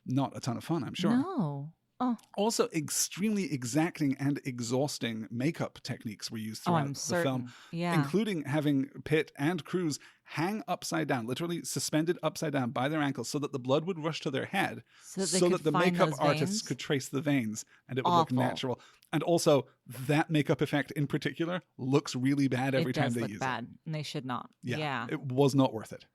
not a ton of fun, I'm sure. No. Oh. Also, extremely exacting and exhausting makeup techniques were used throughout the film, including having Pitt and Cruise hang upside down, literally suspended upside down by their ankles so that the blood would rush to their head so that the makeup artists could trace the veins and it would look natural. And also, that makeup effect in particular looks really bad every time they use it. It does look bad, and they should not. Yeah. It was not worth it.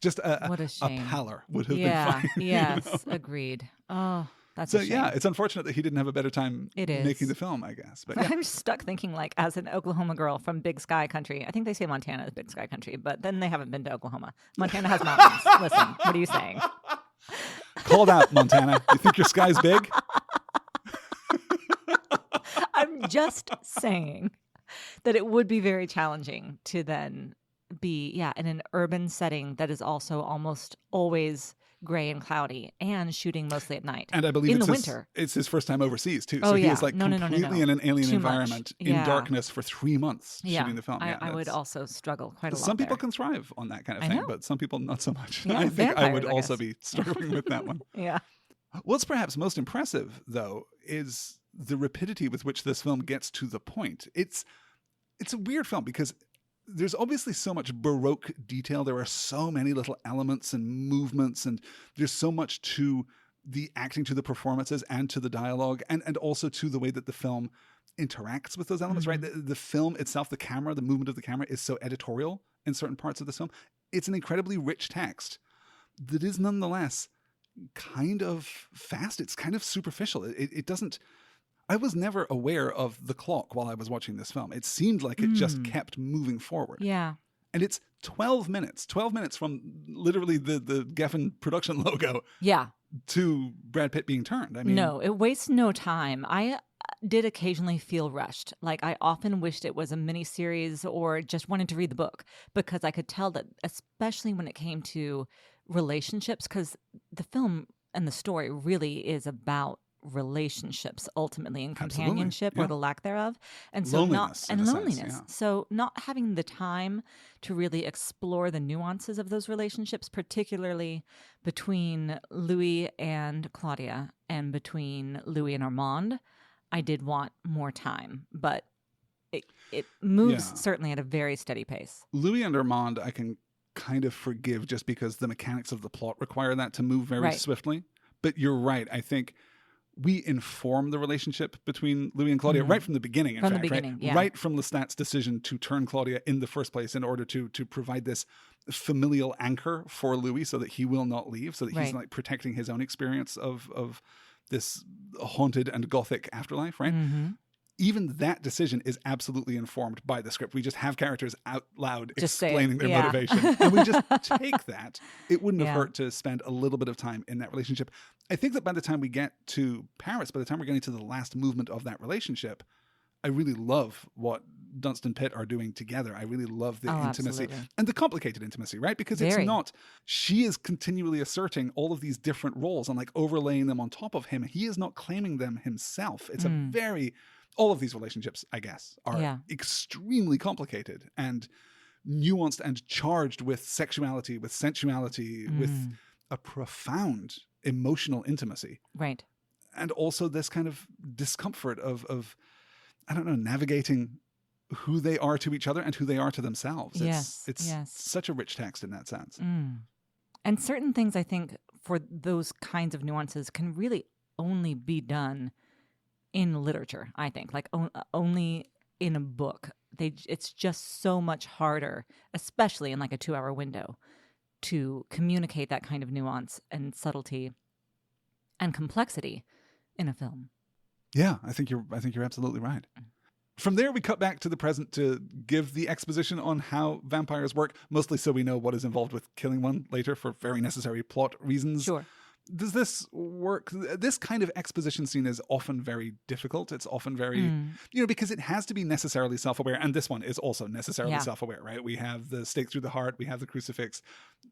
Just what a shame. A pallor would have been fine. Yes, agreed. Oh, that's a shame. It's unfortunate that he didn't have a better time making the film, I guess. But I'm stuck thinking, as an Oklahoma girl from Big Sky Country, I think they say Montana is Big Sky Country, but then they haven't been to Oklahoma. Montana has mountains. Listen, what are you saying? Called out, Montana. You think your sky's big? I'm just saying that it would be very challenging to then be, in an urban setting that is also almost always gray and cloudy and shooting mostly at night. And I believe in the winter. It's his first time overseas too. So he is completely in an alien environment in darkness for 3 months shooting the film. I would also struggle quite a lot. Some people can thrive on that kind of thing, but some people not so much. I think I would also be struggling with that one. What's perhaps most impressive, though, is the rapidity with which this film gets to the point. It's a weird film because there's obviously so much Baroque detail. There are so many little elements and movements, and there's so much to the acting to the performances and to the dialogue, and also to the way that the film interacts with those elements, right? The film itself, the camera, the movement of the camera is so editorial in certain parts of the film. It's an incredibly rich text that is nonetheless kind of fast. It's kind of superficial. It doesn't... I was never aware of the clock while I was watching this film. It seemed like it just kept moving forward. Yeah. And it's 12 minutes from literally the Geffen production logo to Brad Pitt being turned. I mean, no, it wastes no time. I did occasionally feel rushed. Like, I often wished it was a miniseries or just wanted to read the book, because I could tell that, especially when it came to relationships, because the film and the story really is about relationships ultimately, and companionship or the lack thereof, and so loneliness. So not having the time to really explore the nuances of those relationships, particularly between Louis and Claudia and between Louis and Armand, I did want more time, but it moves certainly at a very steady pace. Louis and Armand I can kind of forgive, just because the mechanics of the plot require that to move very swiftly. But you're right. I think we inform the relationship between Louis and Claudia right from the beginning, right from Lestat's decision to turn Claudia in the first place in order to provide this familial anchor for Louis so that he will not leave, so that he's like protecting his own experience of this haunted and gothic afterlife, right? Even that decision is absolutely informed by the script. We just have characters out loud explaining their motivation. And we just take that. It wouldn't have hurt to spend a little bit of time in that relationship. I think that by the time we get to Paris, by the time we're getting to the last movement of that relationship, I really love what Dunst and Pitt are doing together. I really love the intimacy and the complicated intimacy, right? Because it's not, she is continually asserting all of these different roles and like overlaying them on top of him. He is not claiming them himself. It's a very... All of these relationships, I guess, are extremely complicated and nuanced and charged with sexuality, with sensuality, with a profound emotional intimacy. Right. And also this kind of discomfort of I don't know, navigating who they are to each other and who they are to themselves. It's such a rich text in that sense. And certain things, I think, for those kinds of nuances can really only be done in literature, I think, like only in a book. It's just so much harder, especially in like a 2-hour window, to communicate that kind of nuance and subtlety and complexity in a film. Yeah, I think you're absolutely right. From there, we cut back to the present to give the exposition on how vampires work, mostly so we know what is involved with killing one later for very necessary plot reasons. Sure. Does this work? This kind of exposition scene is often very difficult. It's often very, because it has to be necessarily self-aware. And this one is also necessarily self-aware, right? We have the stake through the heart. We have the crucifix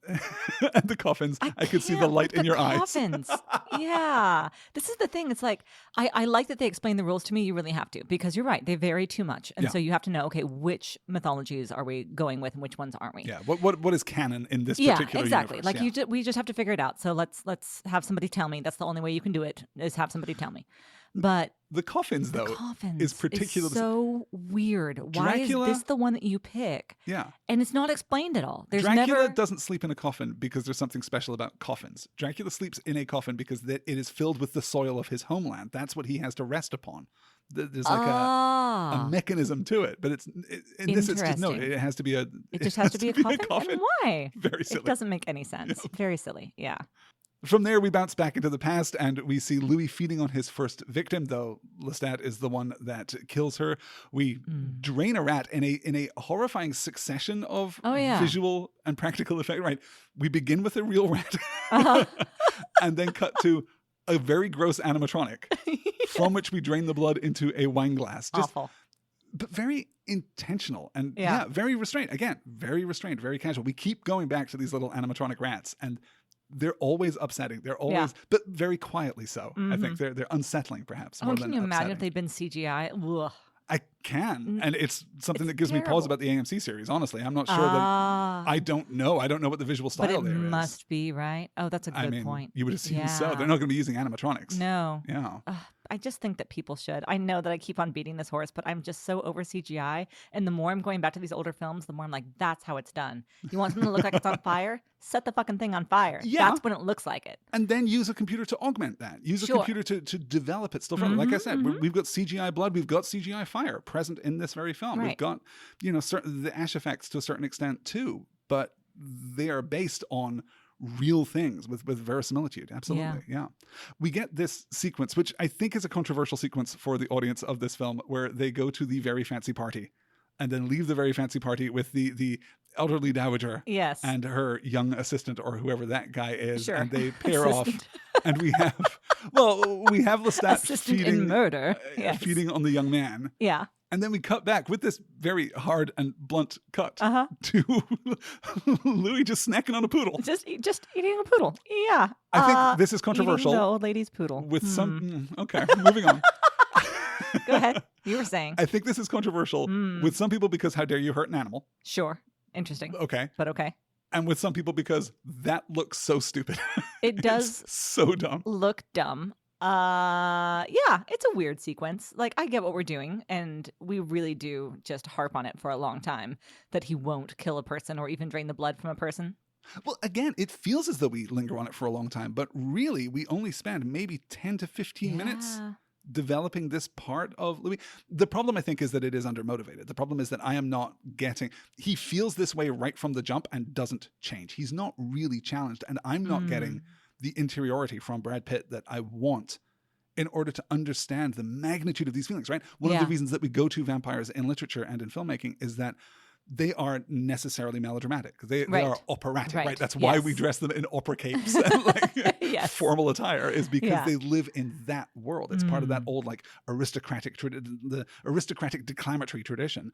and the coffins. I could see the light in your coffins. Yeah. This is the thing. It's like, I like that they explain the rules to me. You really have to, because you're right. They vary too much. And so you have to know, okay, which mythologies are we going with and which ones aren't we? Yeah. What is canon in this particular exactly. universe? Like we just have to figure it out. So let's have somebody tell me. That's the only way you can do it, is have somebody tell me. But the coffins, though, is particularly so weird. Why is this the one that you pick? Yeah. And it's not explained at all. Dracula doesn't sleep in a coffin because there's something special about coffins. Dracula sleeps in a coffin because it is filled with the soil of his homeland. That's what he has to rest upon. There's like a mechanism to it, but in this instance, no, it has to be a. It just has to be a coffin. And why? Very silly. It doesn't make any sense. Yep. Very silly. Yeah. From there, we bounce back into the past and we see Louis feeding on his first victim, though Lestat is the one that kills her. We drain a rat in a horrifying succession of visual and practical effect. Right. We begin with a real rat and then cut to a very gross animatronic from which we drain the blood into a wine glass. Just awful. But very intentional and very restrained. Again, very restrained, very casual. We keep going back to these little animatronic rats and they're always upsetting. They're always, but very quietly so. I think they're unsettling, perhaps. More can you imagine if they'd been CGI? Ugh. I can, and it's something that gives me pause about the AMC series. Honestly, I'm not sure that I don't know. I don't know what the visual style there is. But it must be, right? Oh, that's a good point. You would assume so. They're not going to be using animatronics. No. Yeah. I just think that people should. I know that I keep on beating this horse, but I'm just so over CGI. And the more I'm going back to these older films, the more I'm like, that's how it's done. You want something to look like it's on fire? Set the fucking thing on fire. Yeah. That's when it looks like it. And then use a computer to augment that. Use a Sure. computer to develop it still further. Like I said, we've got CGI blood, we've got CGI fire present in this very film. Right. We've got, the ash effects to a certain extent too, but they are based on real things with verisimilitude. Absolutely. Yeah. We get this sequence, which I think is a controversial sequence for the audience of this film, where they go to the very fancy party and then leave the very fancy party with the elderly dowager Yes. and her young assistant or whoever that guy is. Sure. And they pair off. And we have Lestat Assistant in murder. Yes. feeding on the young man. Yeah. And then we cut back with this very hard and blunt cut to Louis just snacking on a poodle. Just eating a poodle. Yeah. I think this is controversial. Eating the old lady's poodle. With some... Okay, moving on. Go ahead. You were saying. I think this is controversial with some people because how dare you hurt an animal? Sure. Interesting. Okay. But okay. And with some people because that looks so stupid. It does so dumb. Look dumb. Yeah, it's a weird sequence. Like, I get what we're doing, and we really do just harp on it for a long time that he won't kill a person or even drain the blood from a person. Well, again, it feels as though we linger on it for a long time, but really we only spend maybe 10 to 15 minutes developing this part of Louis. The problem, I think, is that it is undermotivated. The problem is that I am not getting... He feels this way right from the jump and doesn't change. He's not really challenged, and I'm not getting the interiority from Brad Pitt that I want in order to understand the magnitude of these feelings, right? One of the reasons that we go to vampires in literature and in filmmaking is that they are necessarily melodramatic. They are operatic, right? That's why we dress them in opera capes and formal attire, is because they live in that world. It's part of that old the aristocratic declamatory tradition.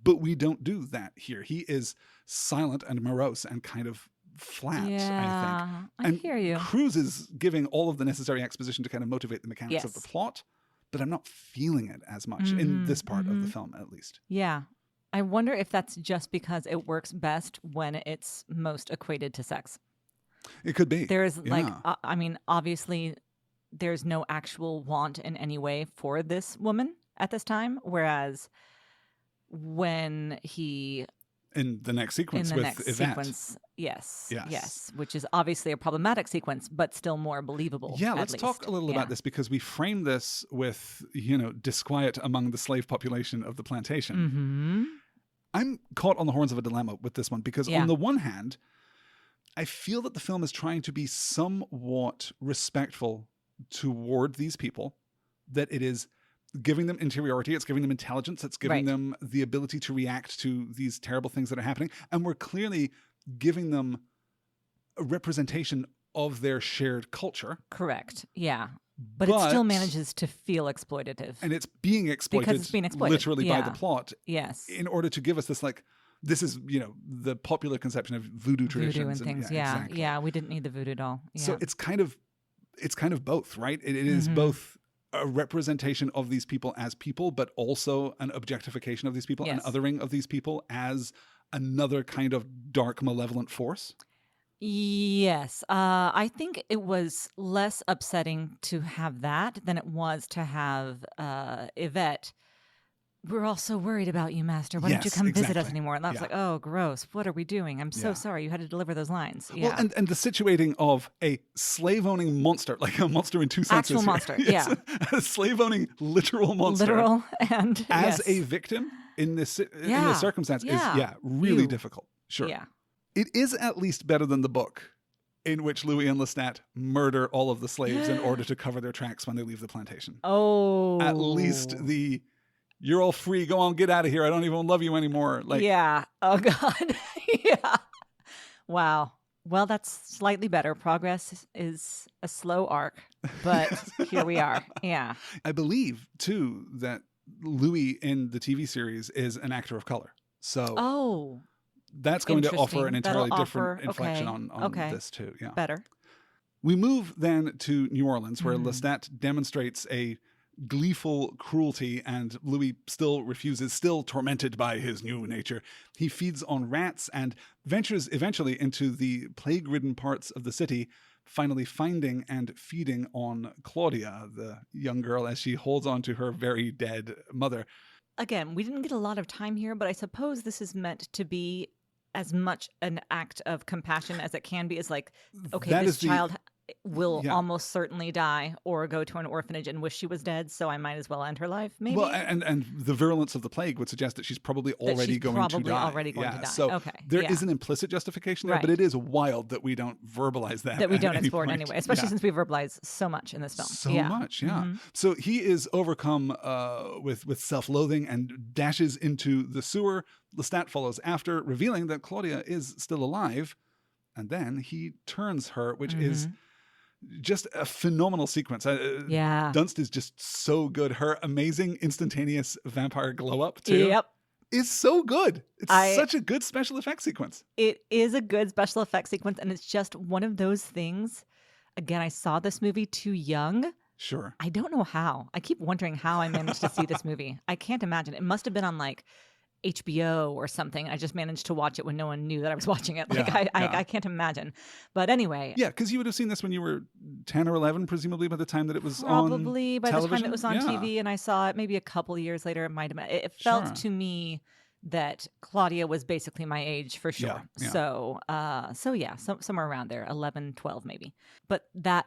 But we don't do that here. He is silent and morose and kind of flat, I think. I hear you. Cruz is giving all of the necessary exposition to kind of motivate the mechanics of the plot, but I'm not feeling it as much in this part of the film, at least. Yeah. I wonder if that's just because it works best when it's most equated to sex. It could be. There's obviously there's no actual want in any way for this woman at this time, whereas when he... In the next sequence with Yvette. Yes, which is obviously a problematic sequence, but still more believable. Yeah, let's talk a little about this, because we frame this with, disquiet among the slave population of the plantation. I'm caught on the horns of a dilemma with this one, because on the one hand, I feel that the film is trying to be somewhat respectful toward these people, that it is giving them interiority, it's giving them intelligence, it's giving them the ability to react to these terrible things that are happening. And we're clearly giving them a representation of their shared culture. Correct. Yeah. But it still manages to feel exploitative. And it's being exploited, because it's being exploited literally by the plot. Yes. In order to give us this, this is, the popular conception of voodoo traditions. Voodoo and things. Exactly. Yeah. We didn't need the voodoo doll. Yeah. So it's kind of both, right? It is both a representation of these people as people, but also an objectification of these people, an othering of these people as another kind of dark, malevolent force. Yes. I think it was less upsetting to have that than it was to have Yvette. We're all so worried about you, Master. Why don't you come visit us anymore? And I was like, oh, gross. What are we doing? I'm so sorry. You had to deliver those lines. Yeah. Well, and the situating of a slave-owning monster, like a monster in two senses. Actual monster, yeah. A slave-owning literal monster. Literal and as a victim in this circumstance is really difficult. Sure. Yeah. It is at least better than the book, in which Louis and Lestat murder all of the slaves in order to cover their tracks when they leave the plantation. Oh. At least you're all free, go on, get out of here, I don't even love you anymore. Yeah. Oh, God. Yeah. Wow. Well, that's slightly better. Progress is a slow arc, but here we are. Yeah. I believe, too, that Louis in the TV series is an actor of color. So that's going to offer an entirely different inflection on this, too. Yeah. Better. We move then to New Orleans, where Lestat demonstrates a gleeful cruelty, and Louis still refuses, still tormented by his new nature. He feeds on rats and ventures eventually into the plague-ridden parts of the city, finally finding and feeding on Claudia, the young girl, as she holds on to her very dead mother. Again, we didn't get a lot of time here, but I suppose this is meant to be as much an act of compassion as it can be. Is like, okay, That this is the- child will Yeah. almost certainly die or go to an orphanage and wish she was dead, so I might as well end her life, maybe? Well, and the virulence of the plague would suggest that she's probably already she's going probably to die. already going to die. So Okay, there yeah. is an implicit justification there, Right. but it is wild that we don't verbalize that. That we at don't any explore it point. anyway, especially Yeah. since we verbalize so much in this film. So Yeah. much, yeah. Mhm. So he is overcome with self-loathing and dashes into the sewer. Lestat follows after, revealing that Claudia is still alive. And then he turns her, which is just a phenomenal sequence. Yeah. Dunst is just so good. Her amazing instantaneous vampire glow up too Yep. is so good. It's such a good special effects sequence. It is a good special effects sequence, and it's just one of those things. Again, I saw this movie too young. Sure. I don't know how. I keep wondering how I managed to see this movie. I can't imagine. It must have been on like HBO or something. I just managed to watch it when no one knew that I was watching it. Like Yeah, I can't imagine. But anyway. Yeah, because you would have seen this when you were 10 or 11, presumably by the time that it was Probably on by television. the time it was on Yeah. TV and I saw it maybe a couple of years later. It might have been. It felt Sure. to me that Claudia was basically my age for sure. Yeah. So yeah, somewhere around there, 11, 12 maybe. But that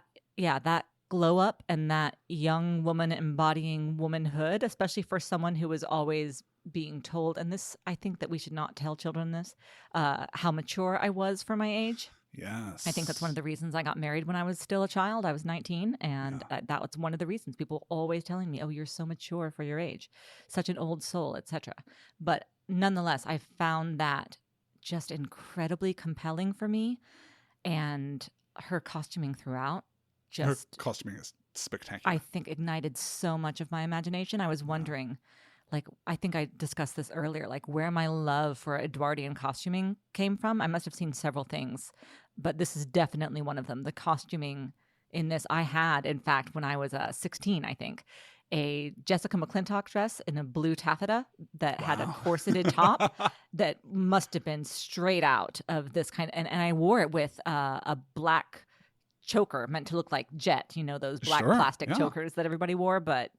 glow up and that young woman embodying womanhood, especially for someone who was always being told, and this, I think that we should not tell children this, how mature I was for my age. Yes. I think that's one of the reasons I got married when I was still a child. I was 19, and that was one of the reasons. People always telling me, "Oh, you're so mature for your age, such an old soul," etc. But nonetheless, I found that just incredibly compelling for me, and her costuming throughout Her just, costuming is spectacular. I think, ignited so much of my imagination. I was wondering, like, I think I discussed this earlier, like where my love for Edwardian costuming came from. I must have seen several things, but this is definitely one of them. The costuming in this, I had, in fact, when I was 16, I think, a Jessica McClintock dress in a blue taffeta that had a corseted top that must have been straight out of this kind of, and I wore it with a black choker meant to look like jet, those black Sure, plastic yeah. chokers that everybody wore. But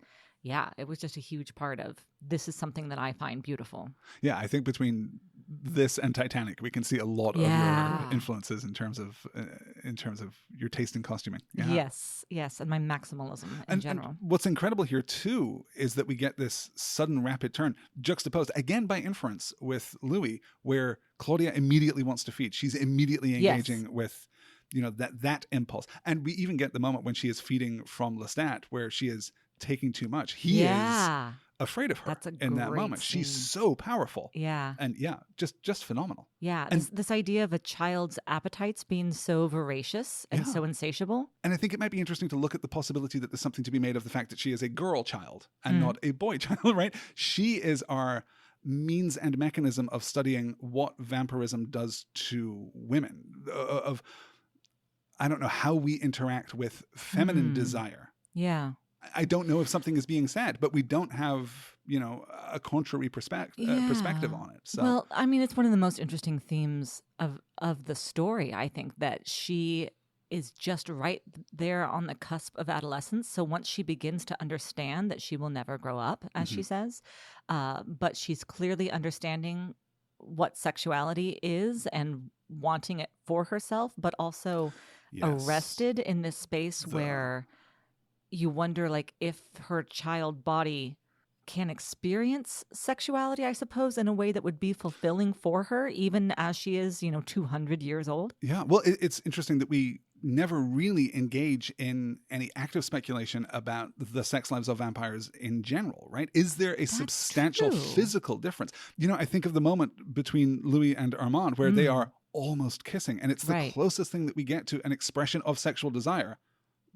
yeah, it was just a huge part of, this is something that I find beautiful. Yeah, I think between this and Titanic, we can see a lot of Yeah. your influences in terms of your taste in costuming. Yeah. Yes, and my maximalism in And general. what's incredible here too is that we get this sudden rapid turn juxtaposed again by inference with Louis, where Claudia immediately wants to feed. She's immediately engaging with that impulse. And we even get the moment when she is feeding from Lestat where she is taking too much. He is afraid of her That's a in that great moment. She's scene. so powerful. Yeah. And just phenomenal. Yeah. And- This idea of a child's appetites being so voracious and so insatiable. And I think it might be interesting to look at the possibility that there's something to be made of the fact that she is a girl child and not a boy child, right? She is our means and mechanism of studying what vampirism does to women, of I don't know how we interact with feminine desire. Yeah. I don't know if something is being said, but we don't have, a contrary perspective on it. So Well, I mean, it's one of the most interesting themes of the story, I think, that she is just right there on the cusp of adolescence. So once she begins to understand that she will never grow up, as she says, but she's clearly understanding what sexuality is and wanting it for herself, but also arrested in this space where you wonder, like, if her child body can experience sexuality, I suppose, in a way that would be fulfilling for her, even as she is, 200 years old. Yeah, well, it's interesting that we never really engage in any active speculation about the sex lives of vampires in general, right? Is there a substantial true. physical difference? I think of the moment between Louis and Armand where they are almost kissing, and it's the Right. closest thing that we get to an expression of sexual desire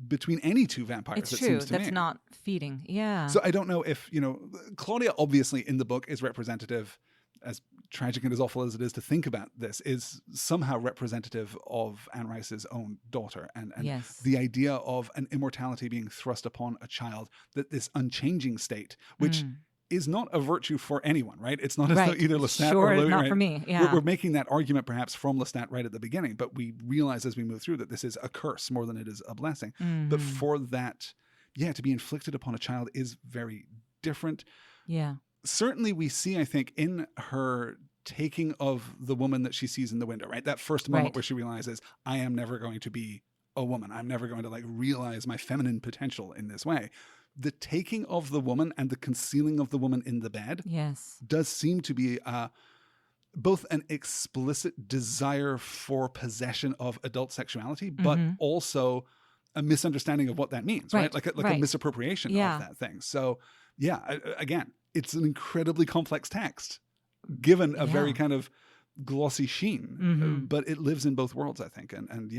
between any two vampires. It's it true. seems to That's me. not feeding. Yeah. So I don't know if, Claudia obviously in the book is representative, as tragic and as awful as it is to think about this, is somehow representative of Anne Rice's own daughter. And Yes. the idea of an immortality being thrust upon a child, that this unchanging state, which is not a virtue for anyone, right? It's not as though either Lestat sure, or Louis, not right? for me. Yeah. We're making that argument perhaps from Lestat right at the beginning, but we realize as we move through that this is a curse more than it is a blessing. But for that, to be inflicted upon a child is very different. Yeah. Certainly we see, I think, in her taking of the woman that she sees in the window, right? That first moment where she realizes, I am never going to be a woman. I'm never going to like realize my feminine potential in this way. The taking of the woman and the concealing of the woman in the bed does seem to be both an explicit desire for possession of adult sexuality, but also a misunderstanding of what that means, right? Like a misappropriation of that thing. So again, it's an incredibly complex text given a very kind of glossy sheen, but it lives in both worlds, I think. And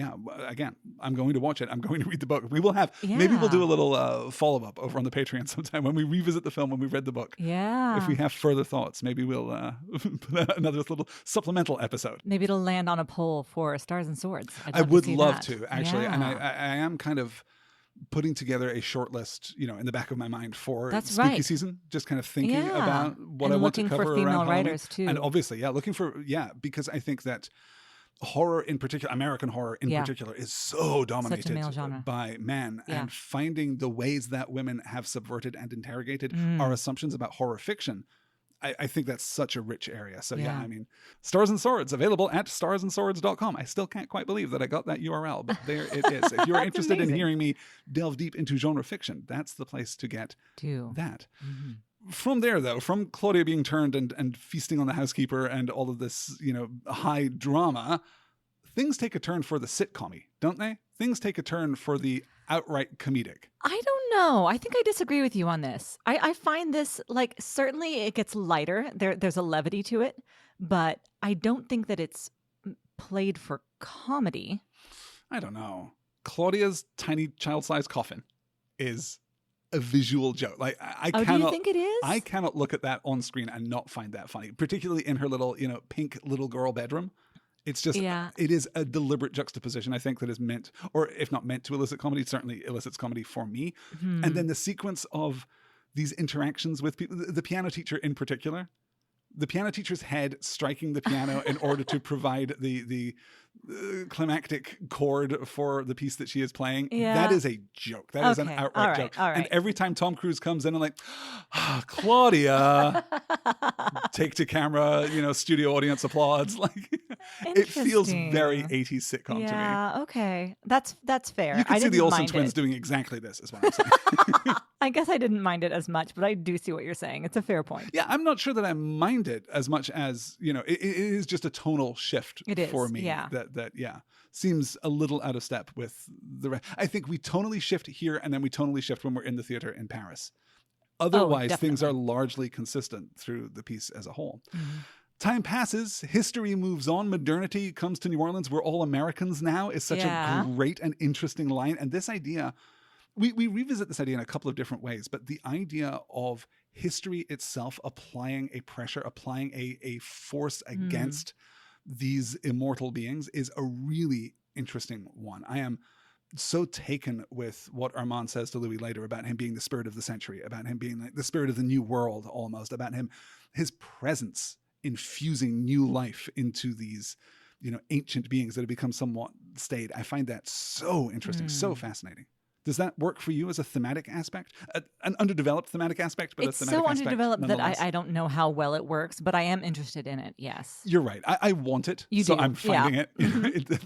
again, I'm going to watch it. I'm going to read the book. We will have, maybe we'll do a little follow-up over on the Patreon sometime when we revisit the film, when we've read the book. Yeah. If we have further thoughts, maybe we'll put out another little supplemental episode. Maybe it'll land on a poll for Stars and Swords. I would love to, actually. Yeah. And I am kind of putting together a short list, in the back of my mind for spooky season, just kind of thinking about what I want to cover looking for female around writers Halloween. too. And obviously, looking for, because I think that horror in particular, American horror in particular, is so dominated by men, and finding the ways that women have subverted and interrogated our assumptions about horror fiction. I think that's such a rich area. So I mean, Stars and Swords, available at starsandswords.com. I still can't quite believe that I got that URL, but there it is. If you're interested in hearing me delve deep into genre fiction, that's the place to get that. From there, though, from Claudia being turned and feasting on the housekeeper and all of this, high drama, things take a turn for the sitcom-y, don't they? Things take a turn for the outright comedic. I don't know. I think I disagree with you on this. I find this, certainly it gets lighter. There's a levity to it, but I don't think that it's played for comedy. I don't know. Claudia's tiny child-sized coffin is a visual joke. Do you think it is? I cannot look at that on screen and not find that funny, particularly in her little, pink little girl bedroom. It's just, it is a deliberate juxtaposition, I think, that is meant, or if not meant to elicit comedy, it certainly elicits comedy for me. And then the sequence of these interactions with people, the piano teacher in particular, the piano teacher's head striking the piano in order to provide the climactic chord for the piece that she is playing. That is a joke. That is an outright joke. And every time Tom Cruise comes in, I'm like, Claudia, take to camera, studio audience applause. It feels very 80s sitcom to me. Yeah, okay. That's fair. You can see the Olsen twins doing exactly this, is what I'm saying. I guess I didn't mind it as much, but I do see what you're saying. It's a fair point. Yeah, I'm not sure that I mind it as much as, it is just a tonal shift for me. That seems a little out of step with the rest. I think we tonally shift here, and then we tonally shift when we're in the theater in Paris. Otherwise, things are largely consistent through the piece as a whole. Time passes, history moves on, modernity comes to New Orleans. We're all Americans now is such a great and interesting line. And this idea, we revisit this idea in a couple of different ways, but the idea of history itself applying a pressure, applying a force against these immortal beings is a really interesting one. I am so taken with what Armand says to Louis later about him being the spirit of the century, about him being like the spirit of the new world almost, about his presence infusing new life into these, ancient beings that have become somewhat staid. I find that so interesting, so fascinating. Does that work for you as a thematic aspect? An underdeveloped thematic aspect, but it's a thematic aspect. It's so underdeveloped that I don't know how well it works, but I am interested in it, yes. You're right. I want it, you so do. I'm finding it.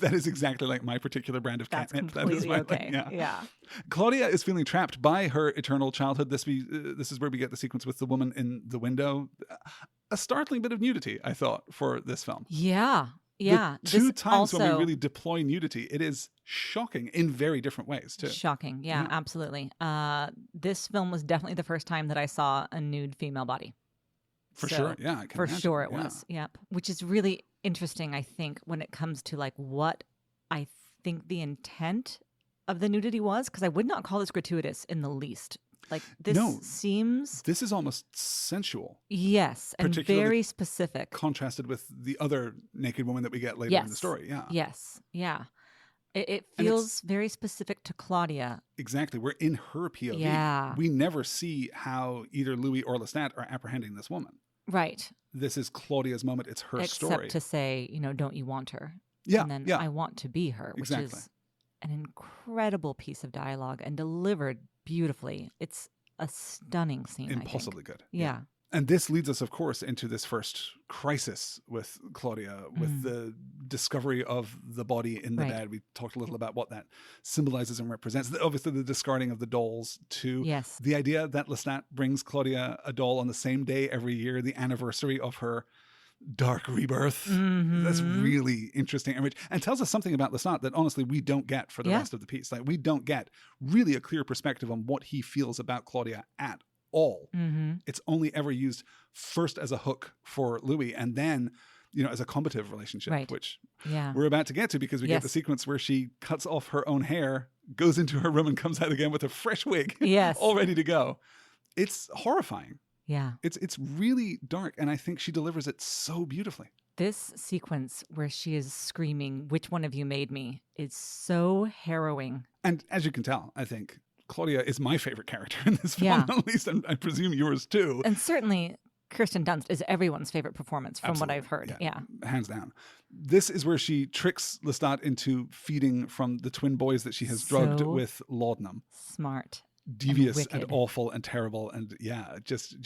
That is exactly like my particular brand of catnip. That's completely okay. Yeah. Claudia is feeling trapped by her eternal childhood. This is where we get the sequence with the woman in the window. A startling bit of nudity, I thought, for this film. Yeah. The two times when we really deploy nudity, it is shocking in very different ways, too. Shocking. Yeah, absolutely. This film was definitely the first time that I saw a nude female body. For sure. Yeah, I can imagine. Sure it was. Yep. Which is really interesting, I think, when it comes to what I think the intent of the nudity was, because I would not call this gratuitous in the least. This is almost sensual. Yes, and very specific. Contrasted with the other naked woman that we get later in the story. Yeah. Yes. Yeah. It feels very specific to Claudia. Exactly. We're in her POV. Yeah. We never see how either Louis or Lestat are apprehending this woman. Right. This is Claudia's moment. It's her story. Except to say, don't you want her? Yeah. And then yeah. I want to be her, which is an incredible piece of dialogue and delivered beautifully. It's a stunning scene. Impossibly good. Yeah. And this leads us, of course, into this first crisis with Claudia, with the discovery of the body in the bed. We talked a little about what that symbolizes and represents. Obviously, the discarding of the dolls, too. Yes. The idea that Lestat brings Claudia a doll on the same day every year, the anniversary of her dark rebirth. That's really interesting and rich, and tells us something about Lestat that honestly we don't get for the rest of the piece. Like, we don't get really a clear perspective on what he feels about Claudia at all. It's only ever used first as a hook for Louis, and then as a combative relationship, which we're about to get to, because we get the sequence where she cuts off her own hair, goes into her room, and comes out again with a fresh wig, all ready to go. It's horrifying. Yeah. It's really dark, and I think she delivers it so beautifully. This sequence where she is screaming, "Which one of you made me?" is so harrowing. And as you can tell, I think Claudia is my favorite character in this film, at least, and I presume yours too. And certainly Kirsten Dunst is everyone's favorite performance from what I've heard. Yeah. Hands down. This is where she tricks Lestat into feeding from the twin boys that she has drugged with laudanum. Smart. Devious and awful and terrible, and just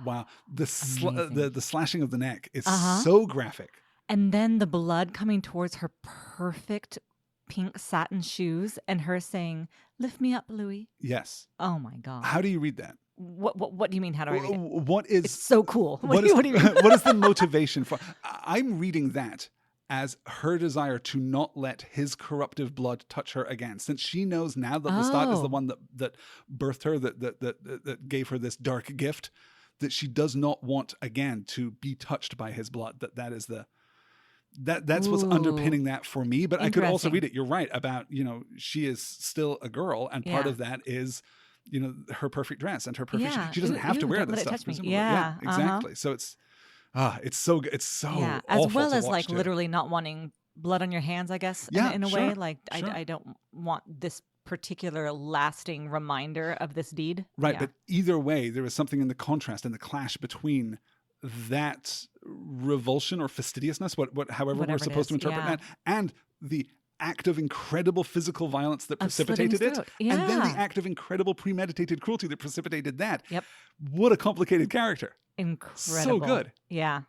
wow. The slashing of the neck is so graphic. And then the blood coming towards her perfect pink satin shoes, and her saying, "Lift me up, Louis." Yes. Oh my God. How do you read that? What do you mean? How do I read it? What is? It's so cool. What do you mean? What is the motivation for? I'm reading that as her desire to not let his corruptive blood touch her again, since she knows now that Lestat is the one that birthed her, that gave her this dark gift, that she does not want again to be touched by his blood. That is that's what's underpinning that for me. But I could also read it. You're right about, she is still a girl, and part of that is, her perfect dress and her perfect. She doesn't have to wear this stuff. Yeah, exactly. So it's so good. It's so as well as watch, literally not wanting blood on your hands, I guess. In a way, like I don't want this particular lasting reminder of this deed. Right, but either way, there is something in the contrast and the clash between that revulsion or fastidiousness, however we're supposed to interpret that, and the act of incredible physical violence that precipitated it, and then the act of incredible premeditated cruelty that precipitated that. Yep. What a complicated character. Incredible. So good. Yeah.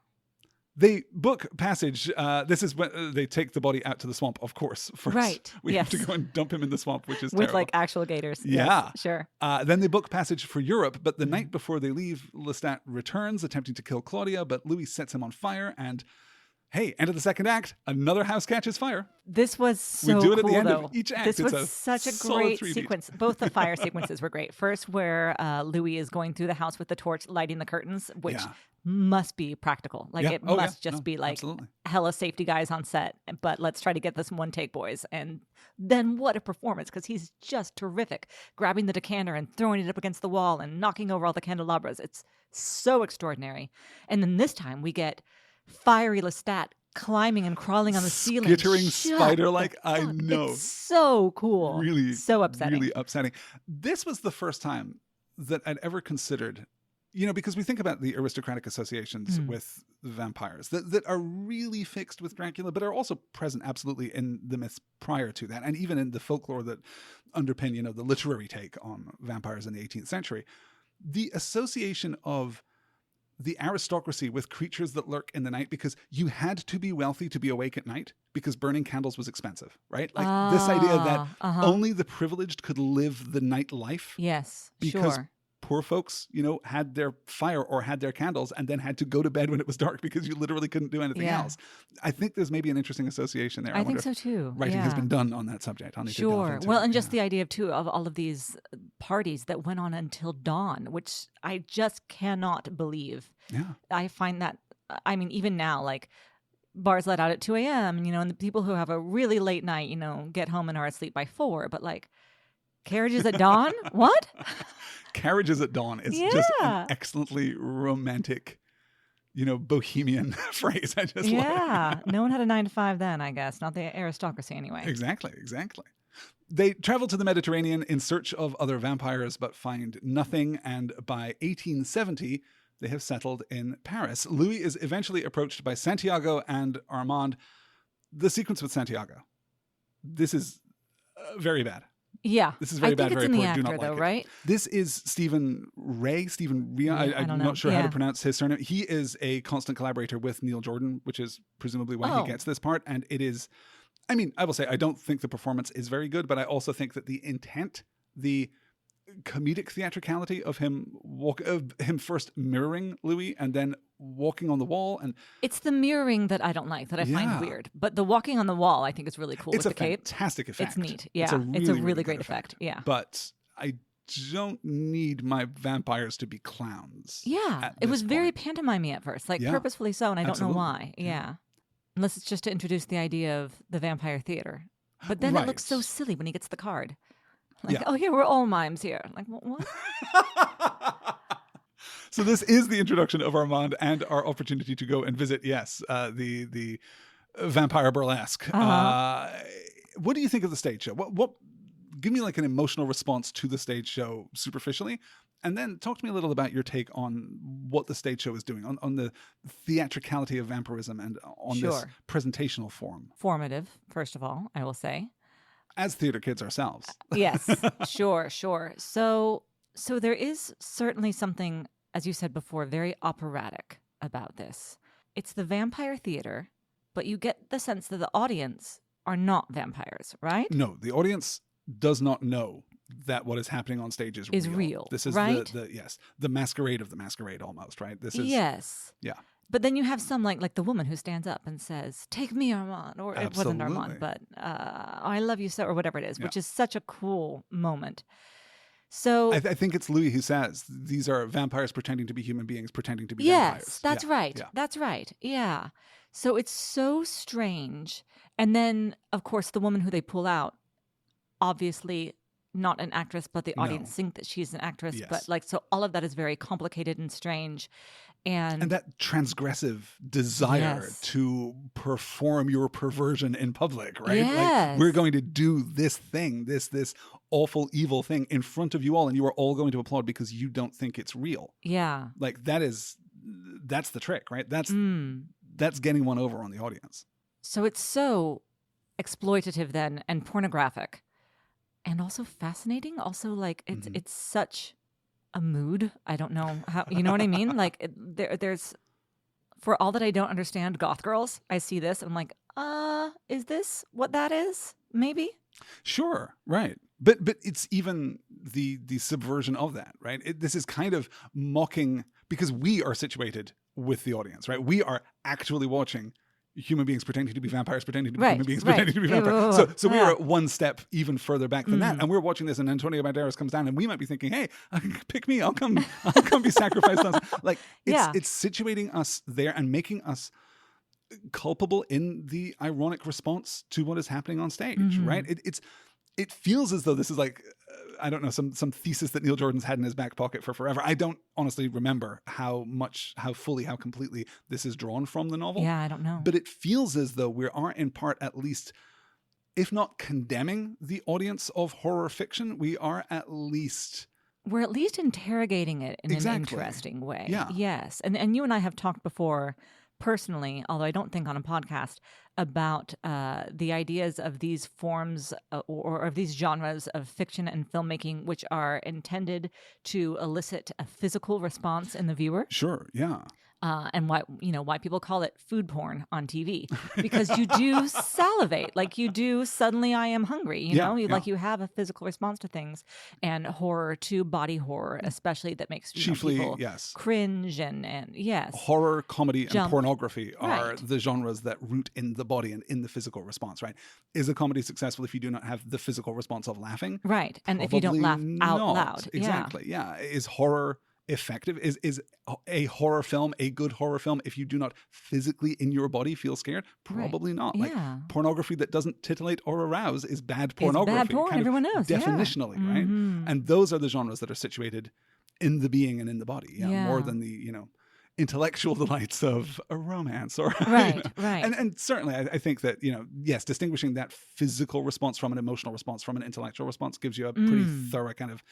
They book passage. This is when they take the body out to the swamp, of course. First, right. We have to go and dump him in the swamp, which is with terrible. like actual gators. Yeah. Yes, sure. Then they book passage for Europe, but the night before they leave, Lestat returns, attempting to kill Claudia, but Louis sets him on fire, and hey, end of the second act, another house catches fire. This was so cool, we do it at the end of each act. This was such a great sequence. Both the fire sequences were great. First, where Louis is going through the house with the torch, lighting the curtains, which must be practical. Like it must just be like hella safety guys on set. But let's try to get this one take, boys. And then what a performance, because he's just terrific. Grabbing the decanter and throwing it up against the wall and knocking over all the candelabras. It's so extraordinary. And then this time we get fiery Lestat climbing and crawling on the ceiling. Skittering spider-like, I know. It's so cool. Really. So upsetting. Really upsetting. This was the first time that I'd ever considered, because we think about the aristocratic associations with vampires that are really fixed with Dracula, but are also present absolutely in the myths prior to that, and even in the folklore that underpin, the literary take on vampires in the 18th century. The association of the aristocracy with creatures that lurk in the night, because you had to be wealthy to be awake at night, because burning candles was expensive, right? Like this idea that only the privileged could live the night life. Yes, because poor folks, had their fire or had their candles and then had to go to bed when it was dark because you literally couldn't do anything else. I think there's maybe an interesting association there. I think so too. Writing has been done on that subject. I'll need to delve into well, it. and just the idea of all of these parties that went on until dawn, which I just cannot believe. Yeah. I find that, even now, like bars let out at 2 a.m., and the people who have a really late night, get home and are asleep by 4, but like carriages at dawn? What? Carriages at Dawn is just an excellently romantic, bohemian phrase. I just Yeah. No one had a 9 to 5 then, I guess. Not the aristocracy anyway. Exactly. They travel to the Mediterranean in search of other vampires, but find nothing. And by 1870, they have settled in Paris. Louis is eventually approached by Santiago and Armand. The sequence with Santiago. This is very bad. Yeah. This is very bad, very poor. Do not like though, it. Right? This is Stephen Rea. I'm not sure how to pronounce his surname. He is a constant collaborator with Neil Jordan, which is presumably why he gets this part. And it is, I will say, I don't think the performance is very good, but I also think that the intent, the comedic theatricality of him first mirroring Louis and then walking on the wall, and it's the mirroring that I don't like, that I find weird. But the walking on the wall, I think, is really cool. It's with a the cape. Fantastic effect. It's neat. Yeah, it's a really great effect. Yeah, but I don't need my vampires to be clowns. Yeah, it was very pantomime-y at first, purposefully so, and I don't know why. Yeah, unless it's just to introduce the idea of the vampire theater. But then it looks so silly when he gets the card. Oh, here, we're all mimes here. Like, what? So this is the introduction of Armand and our opportunity to go and visit, the vampire burlesque. What do you think of the stage show? What? Give me like an emotional response to the stage show superficially, and then talk to me a little about your take on what the stage show is doing, on the theatricality of vampirism and on this presentational form. Formative, first of all, I will say. As theater kids ourselves. Yes, sure. So there is certainly something, as you said before, very operatic about this. It's the vampire theater, but you get the sense that the audience are not vampires, right? No, the audience does not know that what is happening on stage is real. This is right? the masquerade of the masquerade almost, right? This is Yeah. But then you have some like the woman who stands up and says, "Take me, Armand," or it wasn't Armand, but "I love you so," or whatever it is, which is such a cool moment. So I think it's Louis who says these are vampires pretending to be human beings, pretending to be vampires. Yes, that's right. Yeah. That's right. Yeah. So it's so strange. And then, of course, the woman who they pull out, obviously not an actress, but the audience think that she's an actress. Yes. But so all of that is very complicated and strange. And that transgressive desire to perform your perversion in public, right? Yes. Like, we're going to do this thing, this awful, evil thing in front of you all, and you are all going to applaud because you don't think it's real. Yeah. Like that's the trick, right? That's getting one over on the audience. So it's so exploitative then and pornographic and also fascinating. Also, like it's such a mood. I don't know how, you know what I mean? Like there's, for all that I don't understand goth girls, I see this and I'm like, is this what that is? Maybe. Sure. Right. But it's even the subversion of that, right? This is kind of mocking, because we are situated with the audience, right? We are actually watching human beings pretending to be vampires, pretending to be human beings, pretending to be vampires. So we are one step even further back than that. And we're watching this, and Antonio Banderas comes down, and we might be thinking, "Hey, pick me! I'll come be sacrificed." Like it's situating us there and making us culpable in the ironic response to what is happening on stage, right? It feels as though this is like, I don't know, some thesis that Neil Jordan's had in his back pocket for forever. I don't honestly remember how completely this is drawn from the novel. Yeah, I don't know. But it feels as though we are in part, at least, if not condemning the audience of horror fiction, we're at least interrogating it in an interesting way. Yeah. Yes. And you and I have talked before personally, although I don't think on a podcast, about the ideas of these forms or of these genres of fiction and filmmaking, which are intended to elicit a physical response in the viewer. Sure, yeah. And why people call it food porn on TV, because you do salivate, like you do. Suddenly, I am hungry. Like you have a physical response to things, and horror to body horror, especially that makes people cringe and yes. Horror, comedy, and pornography are the genres that root in the body and in the physical response. Right? Is a comedy successful if you do not have the physical response of laughing? Right, and if you don't laugh out loud, exactly. Yeah. Is horror effective? Is a horror film a good horror film if you do not physically in your body feel scared? Probably not. Like pornography that doesn't titillate or arouse is bad pornography. It's bad porn, everyone knows. Definitionally, right? And those are the genres that are situated in the being and in the body. More than the, intellectual delights of a romance or Right. And certainly I think that, yes, distinguishing that physical response from an emotional response from an intellectual response gives you a pretty thorough kind of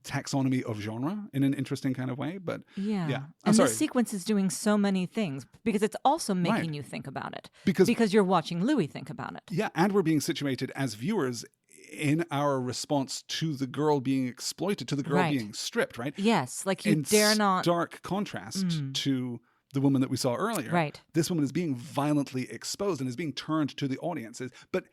taxonomy of genre in an interesting kind of way. But yeah. And this sequence is doing so many things because it's also making you think about it because you're watching Louis think about it. Yeah, and we're being situated as viewers in our response to the girl being exploited, to the girl being stripped, right? Yes, like you dare not. Stark contrast to the woman that we saw earlier. Right. This woman is being violently exposed and is being turned to the audience. But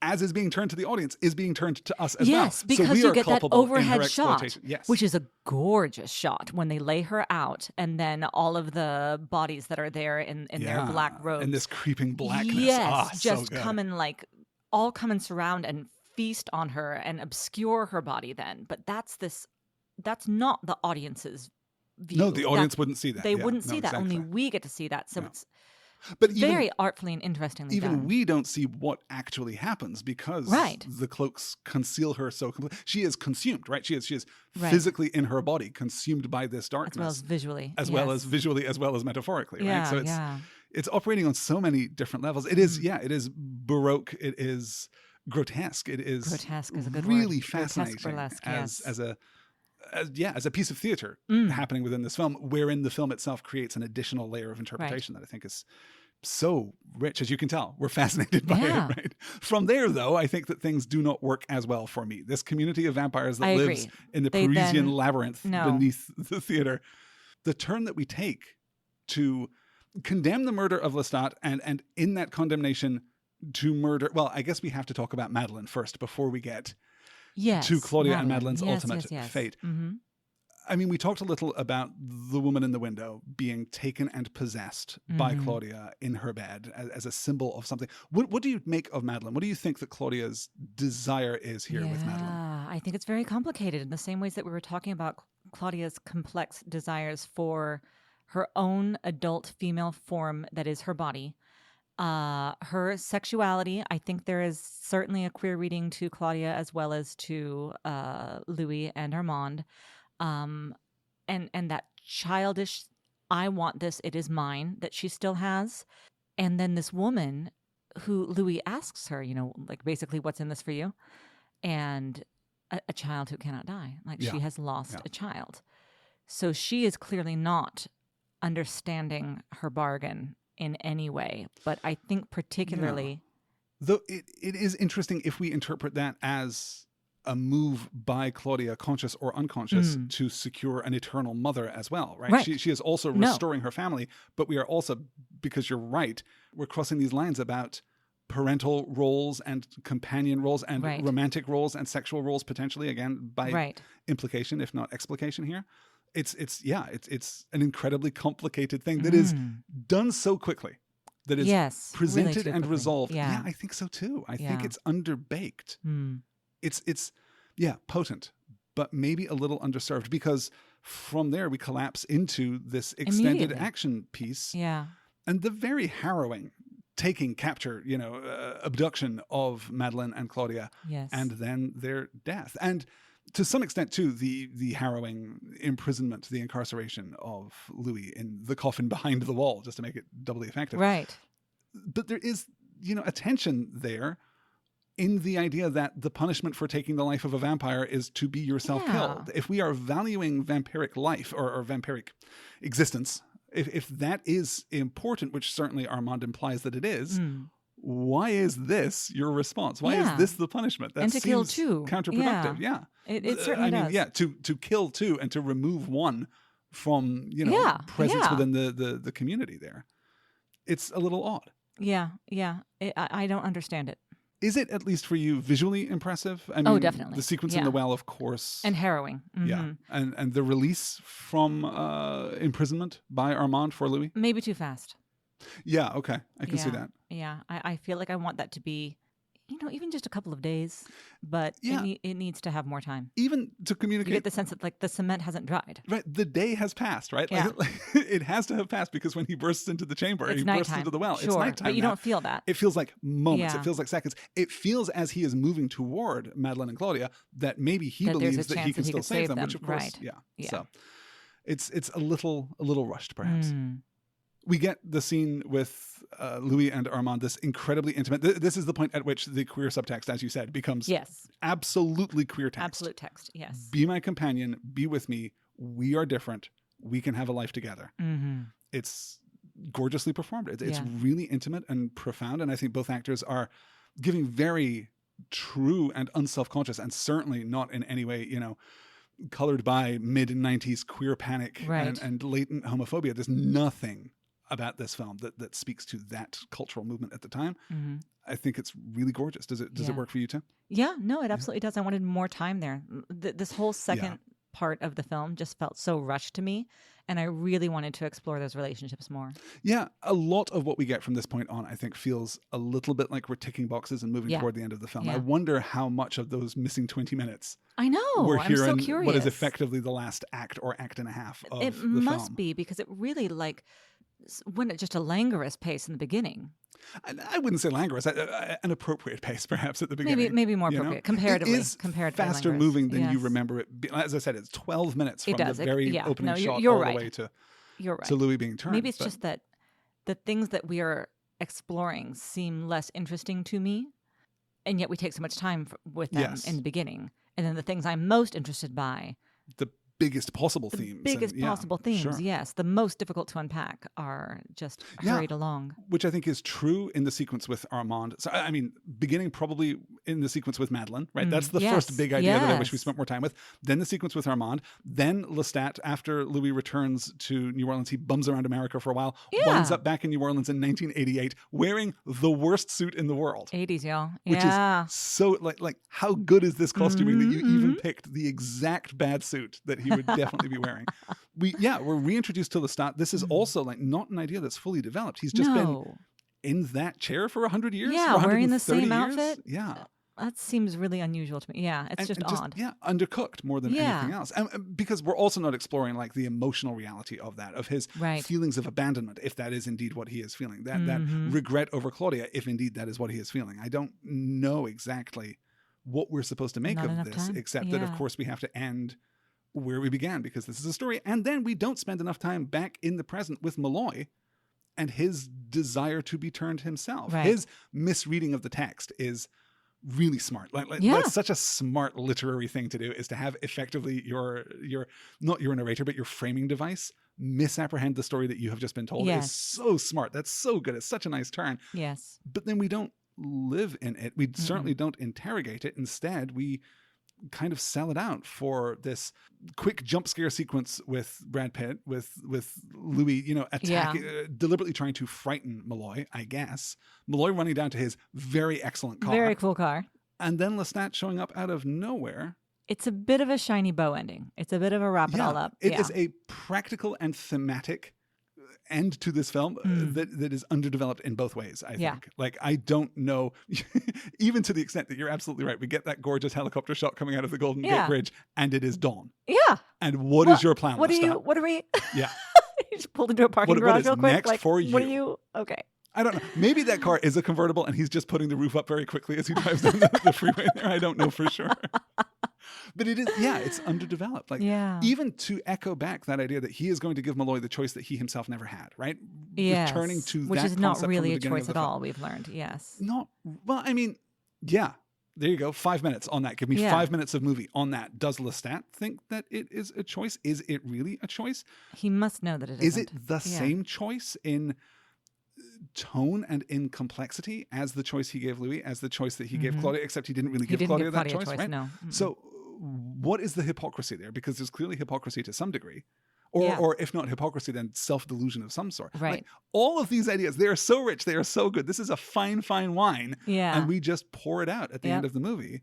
as is being turned to the audience, is being turned to us as well. Yes, because so we you are get that overhead shot, yes. which is a gorgeous shot when they lay her out, and then all of the bodies that are there in their black robes. And this creeping blackness. Yes, just so come and all come and surround and feast on her and obscure her body then. But that's not the audience's view. No, the audience wouldn't see that. They wouldn't see that. Exactly. Only we get to see that. So it's but very artfully and interestingly done. Even we don't see what actually happens because the cloaks conceal her so completely. She is consumed, right? She is physically in her body, consumed by this darkness. As well as visually. As well as metaphorically, right? So it's operating on so many different levels. It is, it is Baroque. It is grotesque. It is grotesque is a good really word. fascinating Burlesque, as a piece of theater happening within this film, wherein the film itself creates an additional layer of interpretation that I think is so rich. As you can tell, we're fascinated by it, right? From there, though, I think that things do not work as well for me. This community of vampires that lives in the Parisian labyrinth beneath the theater, the turn that we take to condemn the murder of Lestat and in that condemnation to murder, well, I guess we have to talk about Madeleine first before we get to Claudia and Madeleine's ultimate fate. Mm-hmm. I mean, we talked a little about the woman in the window being taken and possessed by Claudia in her bed as a symbol of something. What do you make of Madeleine? What do you think that Claudia's desire is here with Madeleine? I think it's very complicated in the same ways that we were talking about Claudia's complex desires for her own adult female form that is her body. Her sexuality, I think there is certainly a queer reading to Claudia as well as to Louis and Armand. And that childish, I want this, it is mine, that she still has. And then this woman who Louis asks her, basically, what's in this for you? And a child who cannot die. She has lost a child. So she is clearly not understanding her bargain in any way. But I think particularly... Though it is interesting if we interpret that as a move by Claudia, conscious or unconscious, to secure an eternal mother as well, right? She is also restoring her family, but we are also, because you're right, we're crossing these lines about parental roles and companion roles and romantic roles and sexual roles potentially, again, by implication, if not explication here. It's an incredibly complicated thing that is done so quickly, that is presented and resolved. Yeah, I think so too. I think it's underbaked. It's potent, but maybe a little underserved, because from there we collapse into this extended action piece. Yeah. And the very harrowing capture, abduction of Madeleine and Claudia. Yes. And then their death. And to some extent, too, the harrowing imprisonment, the incarceration of Louis in the coffin behind the wall, just to make it doubly effective. Right. But there is, a tension there in the idea that the punishment for taking the life of a vampire is to be yourself killed. If we are valuing vampiric life or vampiric existence, if that is important, which certainly Armand implies that it is, why is this your response? Why is this the punishment? That and to seems kill two. Counterproductive. Yeah. It certainly does. To kill two and to remove one from, presence within the community there. It's a little odd. Yeah. I don't understand it. Is it, at least for you, visually impressive? I mean, definitely. The sequence in the well, of course. And harrowing. Mm-hmm. Yeah. And the release from imprisonment by Armand for Louis? Maybe too fast. Yeah, okay. I can see that. Yeah. I feel like I want that to be, even just a couple of days, but it needs to have more time. Even to communicate. You get the sense that the cement hasn't dried. Right. The day has passed, right? Yeah. It has to have passed, because when he bursts into the chamber, it's he nighttime. bursts into the well. Sure, it's nighttime. But you now. don't feel that. It feels like moments. Yeah. It feels like seconds. It feels, as he is moving toward Madeleine and Claudia, that maybe he believes that he can still save them, which of course, right. So It's a little rushed, perhaps. We get the scene with Louis and Armand, this incredibly intimate. This is the point at which the queer subtext, as you said, becomes absolutely queer text. Absolute text, yes. Be my companion. Be with me. We are different. We can have a life together. It's gorgeously performed. It's really intimate and profound. And I think both actors are giving very true and unself-conscious, and certainly not in any way, colored by mid-90s queer panic and latent homophobia. There's nothing about this film that speaks to that cultural movement at the time. I think it's really gorgeous. Does it work for you too? Yeah, no, it absolutely does. I wanted more time there. This whole second part of the film just felt so rushed to me, and I really wanted to explore those relationships more. Yeah, a lot of what we get from this point on, I think, feels a little bit like we're ticking boxes and moving toward the end of the film. I wonder how much of those missing 20 minutes we're I'm here so in curious. what is effectively the last act or act and a half of the film. It must be, because it really went at just a languorous pace in the beginning. I wouldn't say languorous, an appropriate pace perhaps at the beginning. Maybe more appropriate, comparatively. It is faster moving than you remember it. As I said, it's 12 minutes from the very opening shot all the way to Louis being turned. Maybe it's just that the things that we are exploring seem less interesting to me, and yet we take so much time with them in the beginning. And then the things I'm most interested by, the biggest possible themes. Sure. Yes. The most difficult to unpack are just hurried along. Which I think is true in the sequence with Armand. So, I mean, beginning probably in the sequence with Madeleine, right? That's the first big idea that I wish we spent more time with. Then the sequence with Armand. Then Lestat, after Louis returns to New Orleans, he bums around America for a while, winds up back in New Orleans in 1988, wearing the worst suit in the world. 80s, y'all. Which is so, like how good is this costuming that you even picked the exact bad suit that he would definitely be wearing. We're reintroduced to Lestat. This is also not an idea that's fully developed. He's just been in that chair for 100 years. Yeah, wearing the same years. outfit. Yeah. That seems really unusual to me. Yeah, it's just odd. Undercooked more than anything else. And because we're also not exploring the emotional reality of that, of his feelings of abandonment, if that is indeed what he is feeling. That regret over Claudia, if indeed that is what he is feeling. I don't know exactly what we're supposed to make of this, except that, of course, we have to end where we began, because this is a story. And then we don't spend enough time back in the present with Malloy and his desire to be turned himself. His misreading of the text is really smart. That's such a smart literary thing to do, is to have effectively your not your narrator, but your framing device misapprehend the story that you have just been told. Is so smart. That's so good. It's such a nice turn. Yes. But then we don't live in it. We certainly don't interrogate it. Instead, we kind of sell it out for this quick jump scare sequence with Brad Pitt, with Louis, deliberately trying to frighten Malloy, I guess. Malloy running down to his very excellent car. Very cool car. And then Lestat showing up out of nowhere. It's a bit of a shiny bow ending. It's a bit of a wrap it all up. It is a practical and thematic end to this film that is underdeveloped in both ways, I think. I don't know, even to the extent that you're absolutely right. We get that gorgeous helicopter shot coming out of the Golden Gate Bridge, and it is dawn. Yeah. And what is your plan? What are we? Yeah. You just pulled into a parking garage real quick. Next for you? What are you? Okay. I don't know. Maybe that car is a convertible and he's just putting the roof up very quickly as he drives down the freeway there. I don't know for sure. But it is, it's underdeveloped. Even to echo back that idea that he is going to give Malloy the choice that he himself never had, right? Yes. Returning to which that is not concept really from a the choice at all, film. we've learned. Yes. There you go. 5 minutes on that. Give me 5 minutes of movie on that. Does Lestat think that it is a choice? Is it really a choice? He must know that it isn't. Is it the same choice in tone and in complexity as the choice he gave Louis, as the choice that he gave Claudia, except he didn't really give Claudia that choice, right? No. So what is the hypocrisy there? Because there's clearly hypocrisy to some degree. Or if not hypocrisy, then self-delusion of some sort. Right. All of these ideas, they are so rich, they are so good. This is a fine, fine wine. Yeah. And we just pour it out at the end of the movie.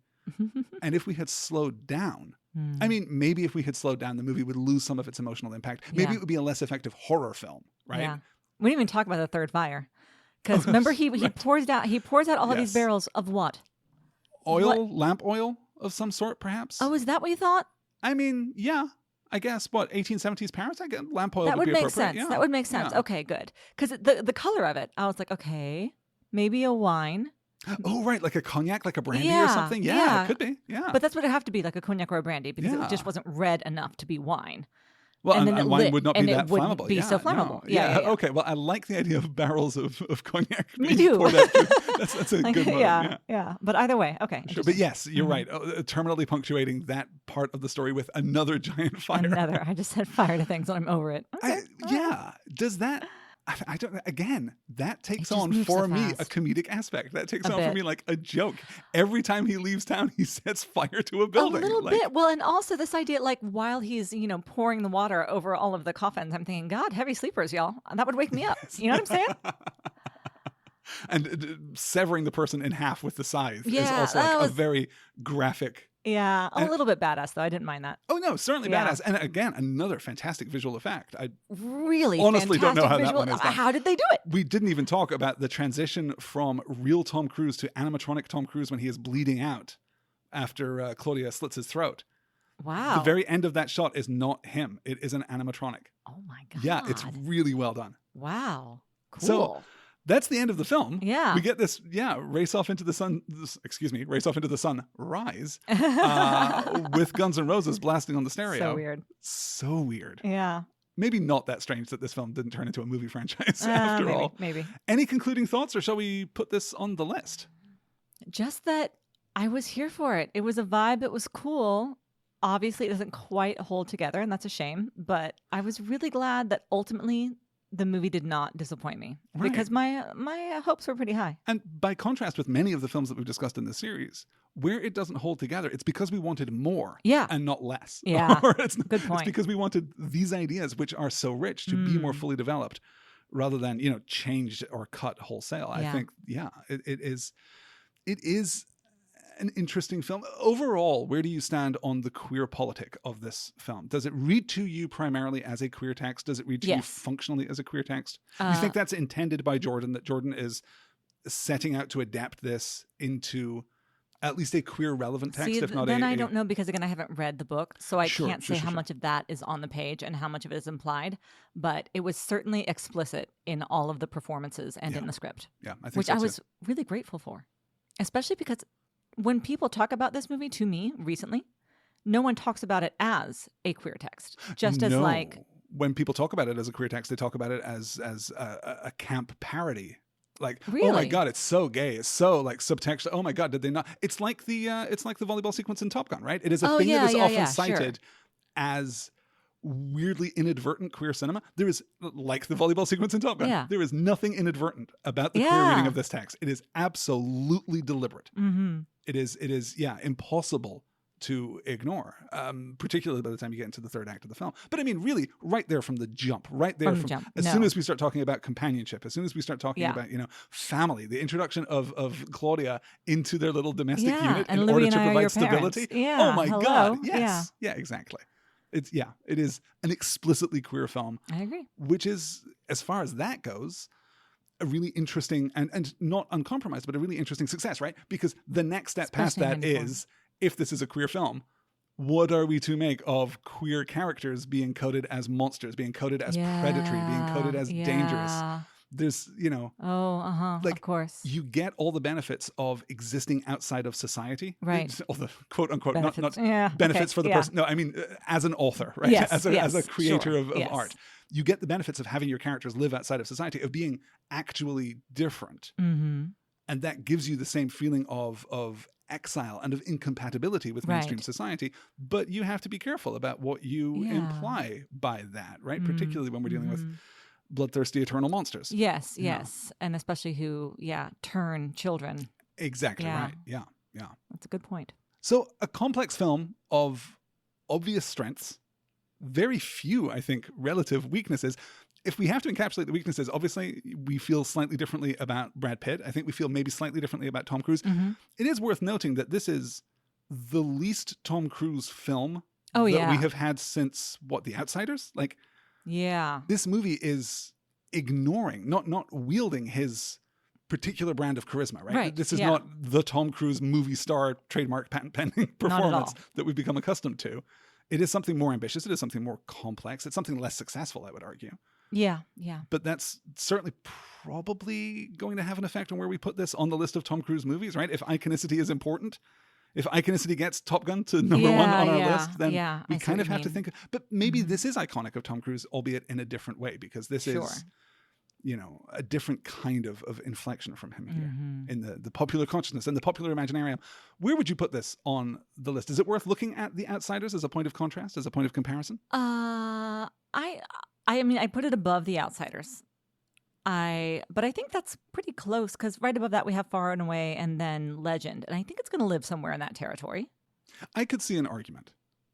And if we had slowed down, I mean, maybe if we had slowed down, the movie would lose some of its emotional impact. Maybe it would be a less effective horror film, right? Yeah. We didn't even talk about the third fire. Because remember, he pours out all of these barrels of what? Lamp oil of some sort, perhaps. Oh, is that what you thought? I mean, yeah. I guess, 1870s Paris? I guess lamp oil that would make appropriate. sense. Yeah. That would make sense. Yeah. Okay, good. Because the color of it, I was like, okay, maybe a wine. Oh, right, like a cognac, like a brandy or something? Yeah, it could be. Yeah. But that's what it have to be, like a cognac or a brandy, because it just wasn't red enough to be wine. Well, and then it wine lit, would not and be it that wouldn't flammable. be Yeah, so flammable. no. Yeah. Okay. Well, I like the idea of barrels of cognac. Me being too. poured out through. That's a Like, good motive. yeah. But either way, okay. Sure. But interesting. yes, you're right. Terminally punctuating that part of the story with another giant fire. I just said fire to things and I'm over it. Okay. Yeah. Does that? I don't. Again, that takes just on moves so for me a fast. comedic aspect. That takes A on for bit. me like a joke. Every time he leaves town, he sets fire to a building. A little Like, bit. Well, and also this idea, like while he's, pouring the water over all of the coffins, I'm thinking, God, heavy sleepers, y'all. That would wake me up. You know what I'm saying? And severing the person in half with the scythe is Yeah, also that like a was- very graphic. Yeah, a And- little bit badass though. I didn't mind that. Oh no, certainly Yeah. badass. And again, another fantastic visual effect. I Really, honestly don't know fantastic how that visual. one is done. How did they do it? We didn't even talk about the transition from real Tom Cruise to animatronic Tom Cruise when he is bleeding out after Claudia slits his throat. Wow. The very end of that shot is not him. It is an animatronic. Oh my God. Yeah, it's really well done. Wow. Cool. So that's the end of the film. Yeah. We get this, race off into the sun, race off into the sun, rise, with Guns N' Roses blasting on the stereo. So weird. So weird. Yeah. Maybe not that strange that this film didn't turn into a movie franchise after maybe, all. Maybe. Any concluding thoughts, or shall we put this on the list? Just that I was here for it. It was a vibe. It was cool. Obviously, it doesn't quite hold together, and that's a shame. But I was really glad that ultimately the movie did not disappoint me because my hopes were pretty high. And by contrast with many of the films that we've discussed in this series, where it doesn't hold together, it's because we wanted more and not less. Yeah. Or it's, Good point. It's because we wanted these ideas, which are so rich, to be more fully developed rather than, changed or cut wholesale. Yeah. I think, it is an interesting film. Overall, where do you stand on the queer politic of this film? Does it read to you primarily as a queer text? Does it read to you functionally as a queer text? You think that's intended by Jordan, that Jordan is setting out to adapt this into at least a queer relevant text, if not I don't know, because again, I haven't read the book, so I can't say how sure. much of that is on the page and how much of it is implied, but it was certainly explicit in all of the performances and in the script. Yeah, I think which so I too. was really grateful for, especially because when people talk about this movie to me recently, no one talks about it as a queer text, just as like when people talk about it as a queer text, they talk about it as a camp parody. Like, really? Oh my God, it's so gay. It's so like subtext. Oh my God, did they not? It's like the volleyball sequence in Top Gun, right? It is a thing that is often cited as weirdly inadvertent queer cinema. There is, like the volleyball sequence in Top Gun, there is nothing inadvertent about the queer reading of this text. It is absolutely deliberate. Mm-hmm. It is impossible to ignore, particularly by the time you get into the third act of the film. But I mean, really, right there from the jump, as soon as we start talking about companionship, as soon as we start talking about, family, the introduction of Claudia into their little domestic unit and in Louis order and to I are provide your stability. parents. Oh my God. Hello. Yes. Yeah, exactly. It is an explicitly queer film. I agree. Which is, as far as that goes, a really interesting and not uncompromised, but a really interesting success, right? Because the next step past that is, if this is a queer film, what are we to make of queer characters being coded as monsters, being coded as predatory, being coded as dangerous? There's, of course. You get all the benefits of existing outside of society. Right. All the quote unquote, benefits. not benefits for the person. No, I mean, as an author, right? Yes, as a creator of yes. art. You get the benefits of having your characters live outside of society, of being actually different. Mm-hmm. And that gives you the same feeling of exile and of incompatibility with mainstream society. But you have to be careful about what you imply by that, right? Particularly when we're dealing with bloodthirsty eternal monsters. Yes. And especially who, turn children. Exactly right. Yeah. That's a good point. So a complex film of obvious strengths, very few, I think, relative weaknesses. If we have to encapsulate the weaknesses, obviously we feel slightly differently about Brad Pitt. I think we feel maybe slightly differently about Tom Cruise. Mm-hmm. It is worth noting that this is the least Tom Cruise film that we have had since, The Outsiders? Like, this movie is ignoring, not wielding his particular brand of charisma, right? This is not the Tom Cruise movie star trademark patent pending performance that we've become accustomed to. It is something more ambitious. It is something more complex. It's something less successful, I would argue. Yeah. But that's certainly probably going to have an effect on where we put this on the list of Tom Cruise movies, right? If iconicity is important, If Iconicity gets Top Gun to number one on our list, then we I kind of have to think. But maybe this is iconic of Tom Cruise, albeit in a different way, because this is, a different kind of inflection from him here in the popular consciousness and the popular imaginarium. Where would you put this on the list? Is it worth looking at The Outsiders as a point of contrast, as a point of comparison? I mean, I put it above The Outsiders. But I think that's pretty close, because right above that we have Far and Away and then Legend. And I think it's going to live somewhere in that territory. I could see an argument,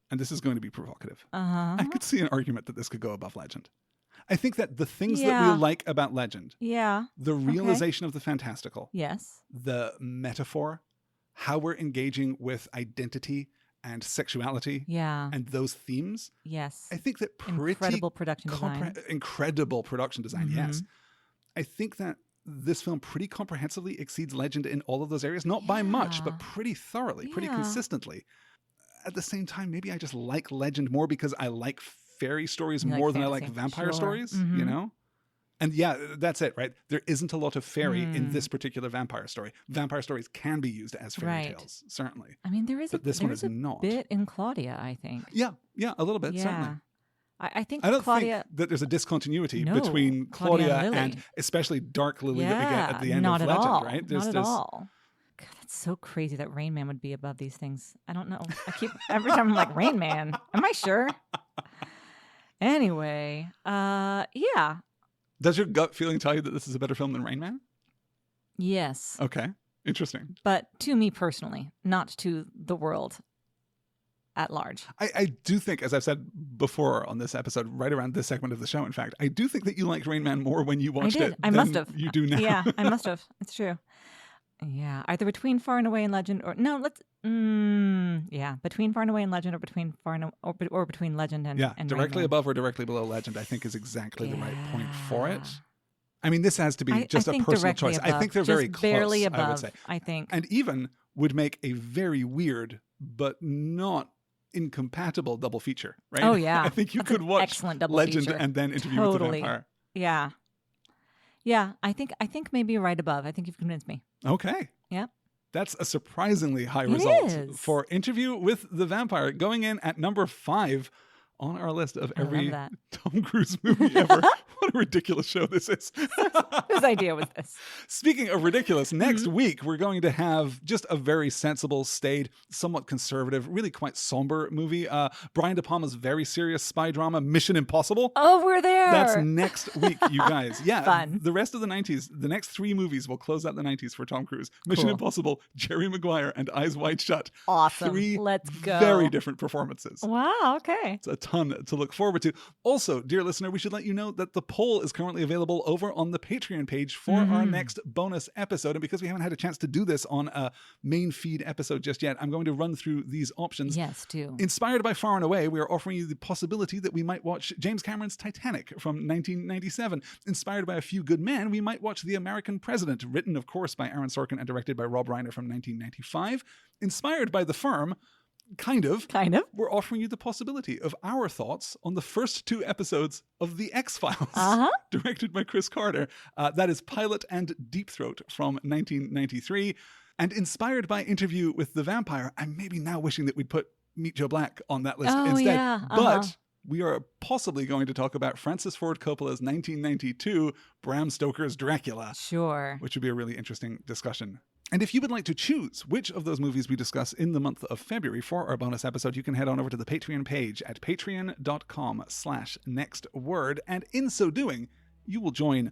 and this is going to be provocative. I could see an argument that this could go above Legend. I think that the things that we like about Legend, the realization of the fantastical, the metaphor, how we're engaging with identity and sexuality, and those themes, I think that incredible production design. Incredible production design, yes. I think that this film pretty comprehensively exceeds Legend in all of those areas, not by much, but pretty thoroughly, pretty consistently. At the same time, maybe I just like Legend more because I like fairy stories more than I like vampire stories, you know? And that's it, right? There isn't a lot of fairy in this particular vampire story. Vampire stories can be used as fairy tales, certainly. I mean, there is this one is not. Bit in Claudia, I think. Yeah, a little bit, certainly. I think I don't Claudia... think that there's a discontinuity between Claudia and especially Dark Lily that we get at the end of Legend, right? Not at all. God, that's so crazy that Rain Man would be above these things. I don't know. Every time I'm like, Rain Man, am I sure? Anyway, Does your gut feeling tell you that this is a better film than Rain Man? Yes. Okay, interesting. But to me personally, not to the world at large. I do think, as I've said before on this episode, right around this segment of the show, in fact, I do think that you liked Rain Man more when you watched it I must have. You do now. Yeah, I must have. It's true. Yeah, either between Far and Away and Legend, or no, let's. Between Far and Away and Legend, or between or between Legend and directly above or directly below Legend, I think is exactly the right point for it. I mean, this has to be just a personal choice. Above. I think they're just very close. Barely above, I would say. I think, and even would make a very weird but not incompatible double feature. Right? Oh yeah, I think you could watch excellent double Legend feature. and then Interview with the Vampire. Yeah. I think maybe right above. I think you've convinced me. Okay. Yep. That's a surprisingly high result for Interview with the Vampire, going in at number 5 on our list of every Tom Cruise movie ever. What a ridiculous show this is. Whose idea was this? Speaking of ridiculous, next week we're going to have just a very sensible, staid, somewhat conservative, really quite somber movie. Brian De Palma's very serious spy drama, Mission Impossible. Oh, we're there. That's next week, you guys. Yeah. Fun. The rest of the 90s, the next 3 movies will close out the 90s for Tom Cruise. Mission Impossible, Jerry Maguire, and Eyes Wide Shut. Awesome. 3 Let's go. Very different performances. Wow, okay. It's a ton to look forward to. Also, dear listener, we should let you know that the poll is currently available over on the Patreon page for our next bonus episode. And because we haven't had a chance to do this on a main feed episode just yet, I'm going to run through these options. Yes, do. Inspired by Far and Away, we are offering you the possibility that we might watch James Cameron's Titanic from 1997. Inspired by A Few Good Men, we might watch The American President, written, of course, by Aaron Sorkin and directed by Rob Reiner from 1995. Inspired by The Firm, Kind of. We're offering you the possibility of our thoughts on the first 2 episodes of The X-Files, directed by Chris Carter. That is Pilot and Deep Throat from 1993. And inspired by Interview with the Vampire, I'm maybe now wishing that we'd put Meet Joe Black on that list instead. Yeah. But we are possibly going to talk about Francis Ford Coppola's 1992 Bram Stoker's Dracula. Sure. Which would be a really interesting discussion. And if you would like to choose which of those movies we discuss in the month of February for our bonus episode, you can head on over to the Patreon page at patreon.com/nextword. And in so doing, you will join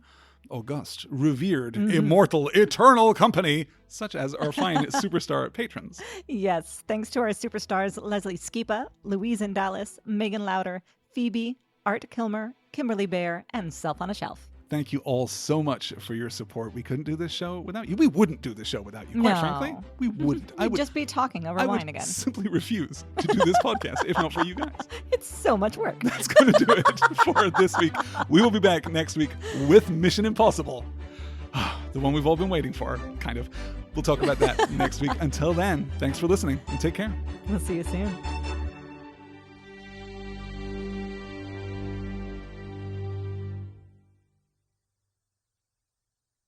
august, revered, immortal, eternal company, such as our fine superstar patrons. Yes. Thanks to our superstars, Leslie Skipa, Louise in Dallas, Megan Lauder, Phoebe, Art Kilmer, Kimberly Bear, and Self on a Shelf. Thank you all so much for your support. We couldn't do this show without you. We wouldn't do this show without you. Quite frankly, we wouldn't. I would just be talking over wine again. I would simply refuse to do this podcast if not for you guys. It's so much work. That's going to do it for this week. We will be back next week with Mission Impossible. The one we've all been waiting for, kind of. We'll talk about that next week. Until then, thanks for listening and take care. We'll see you soon.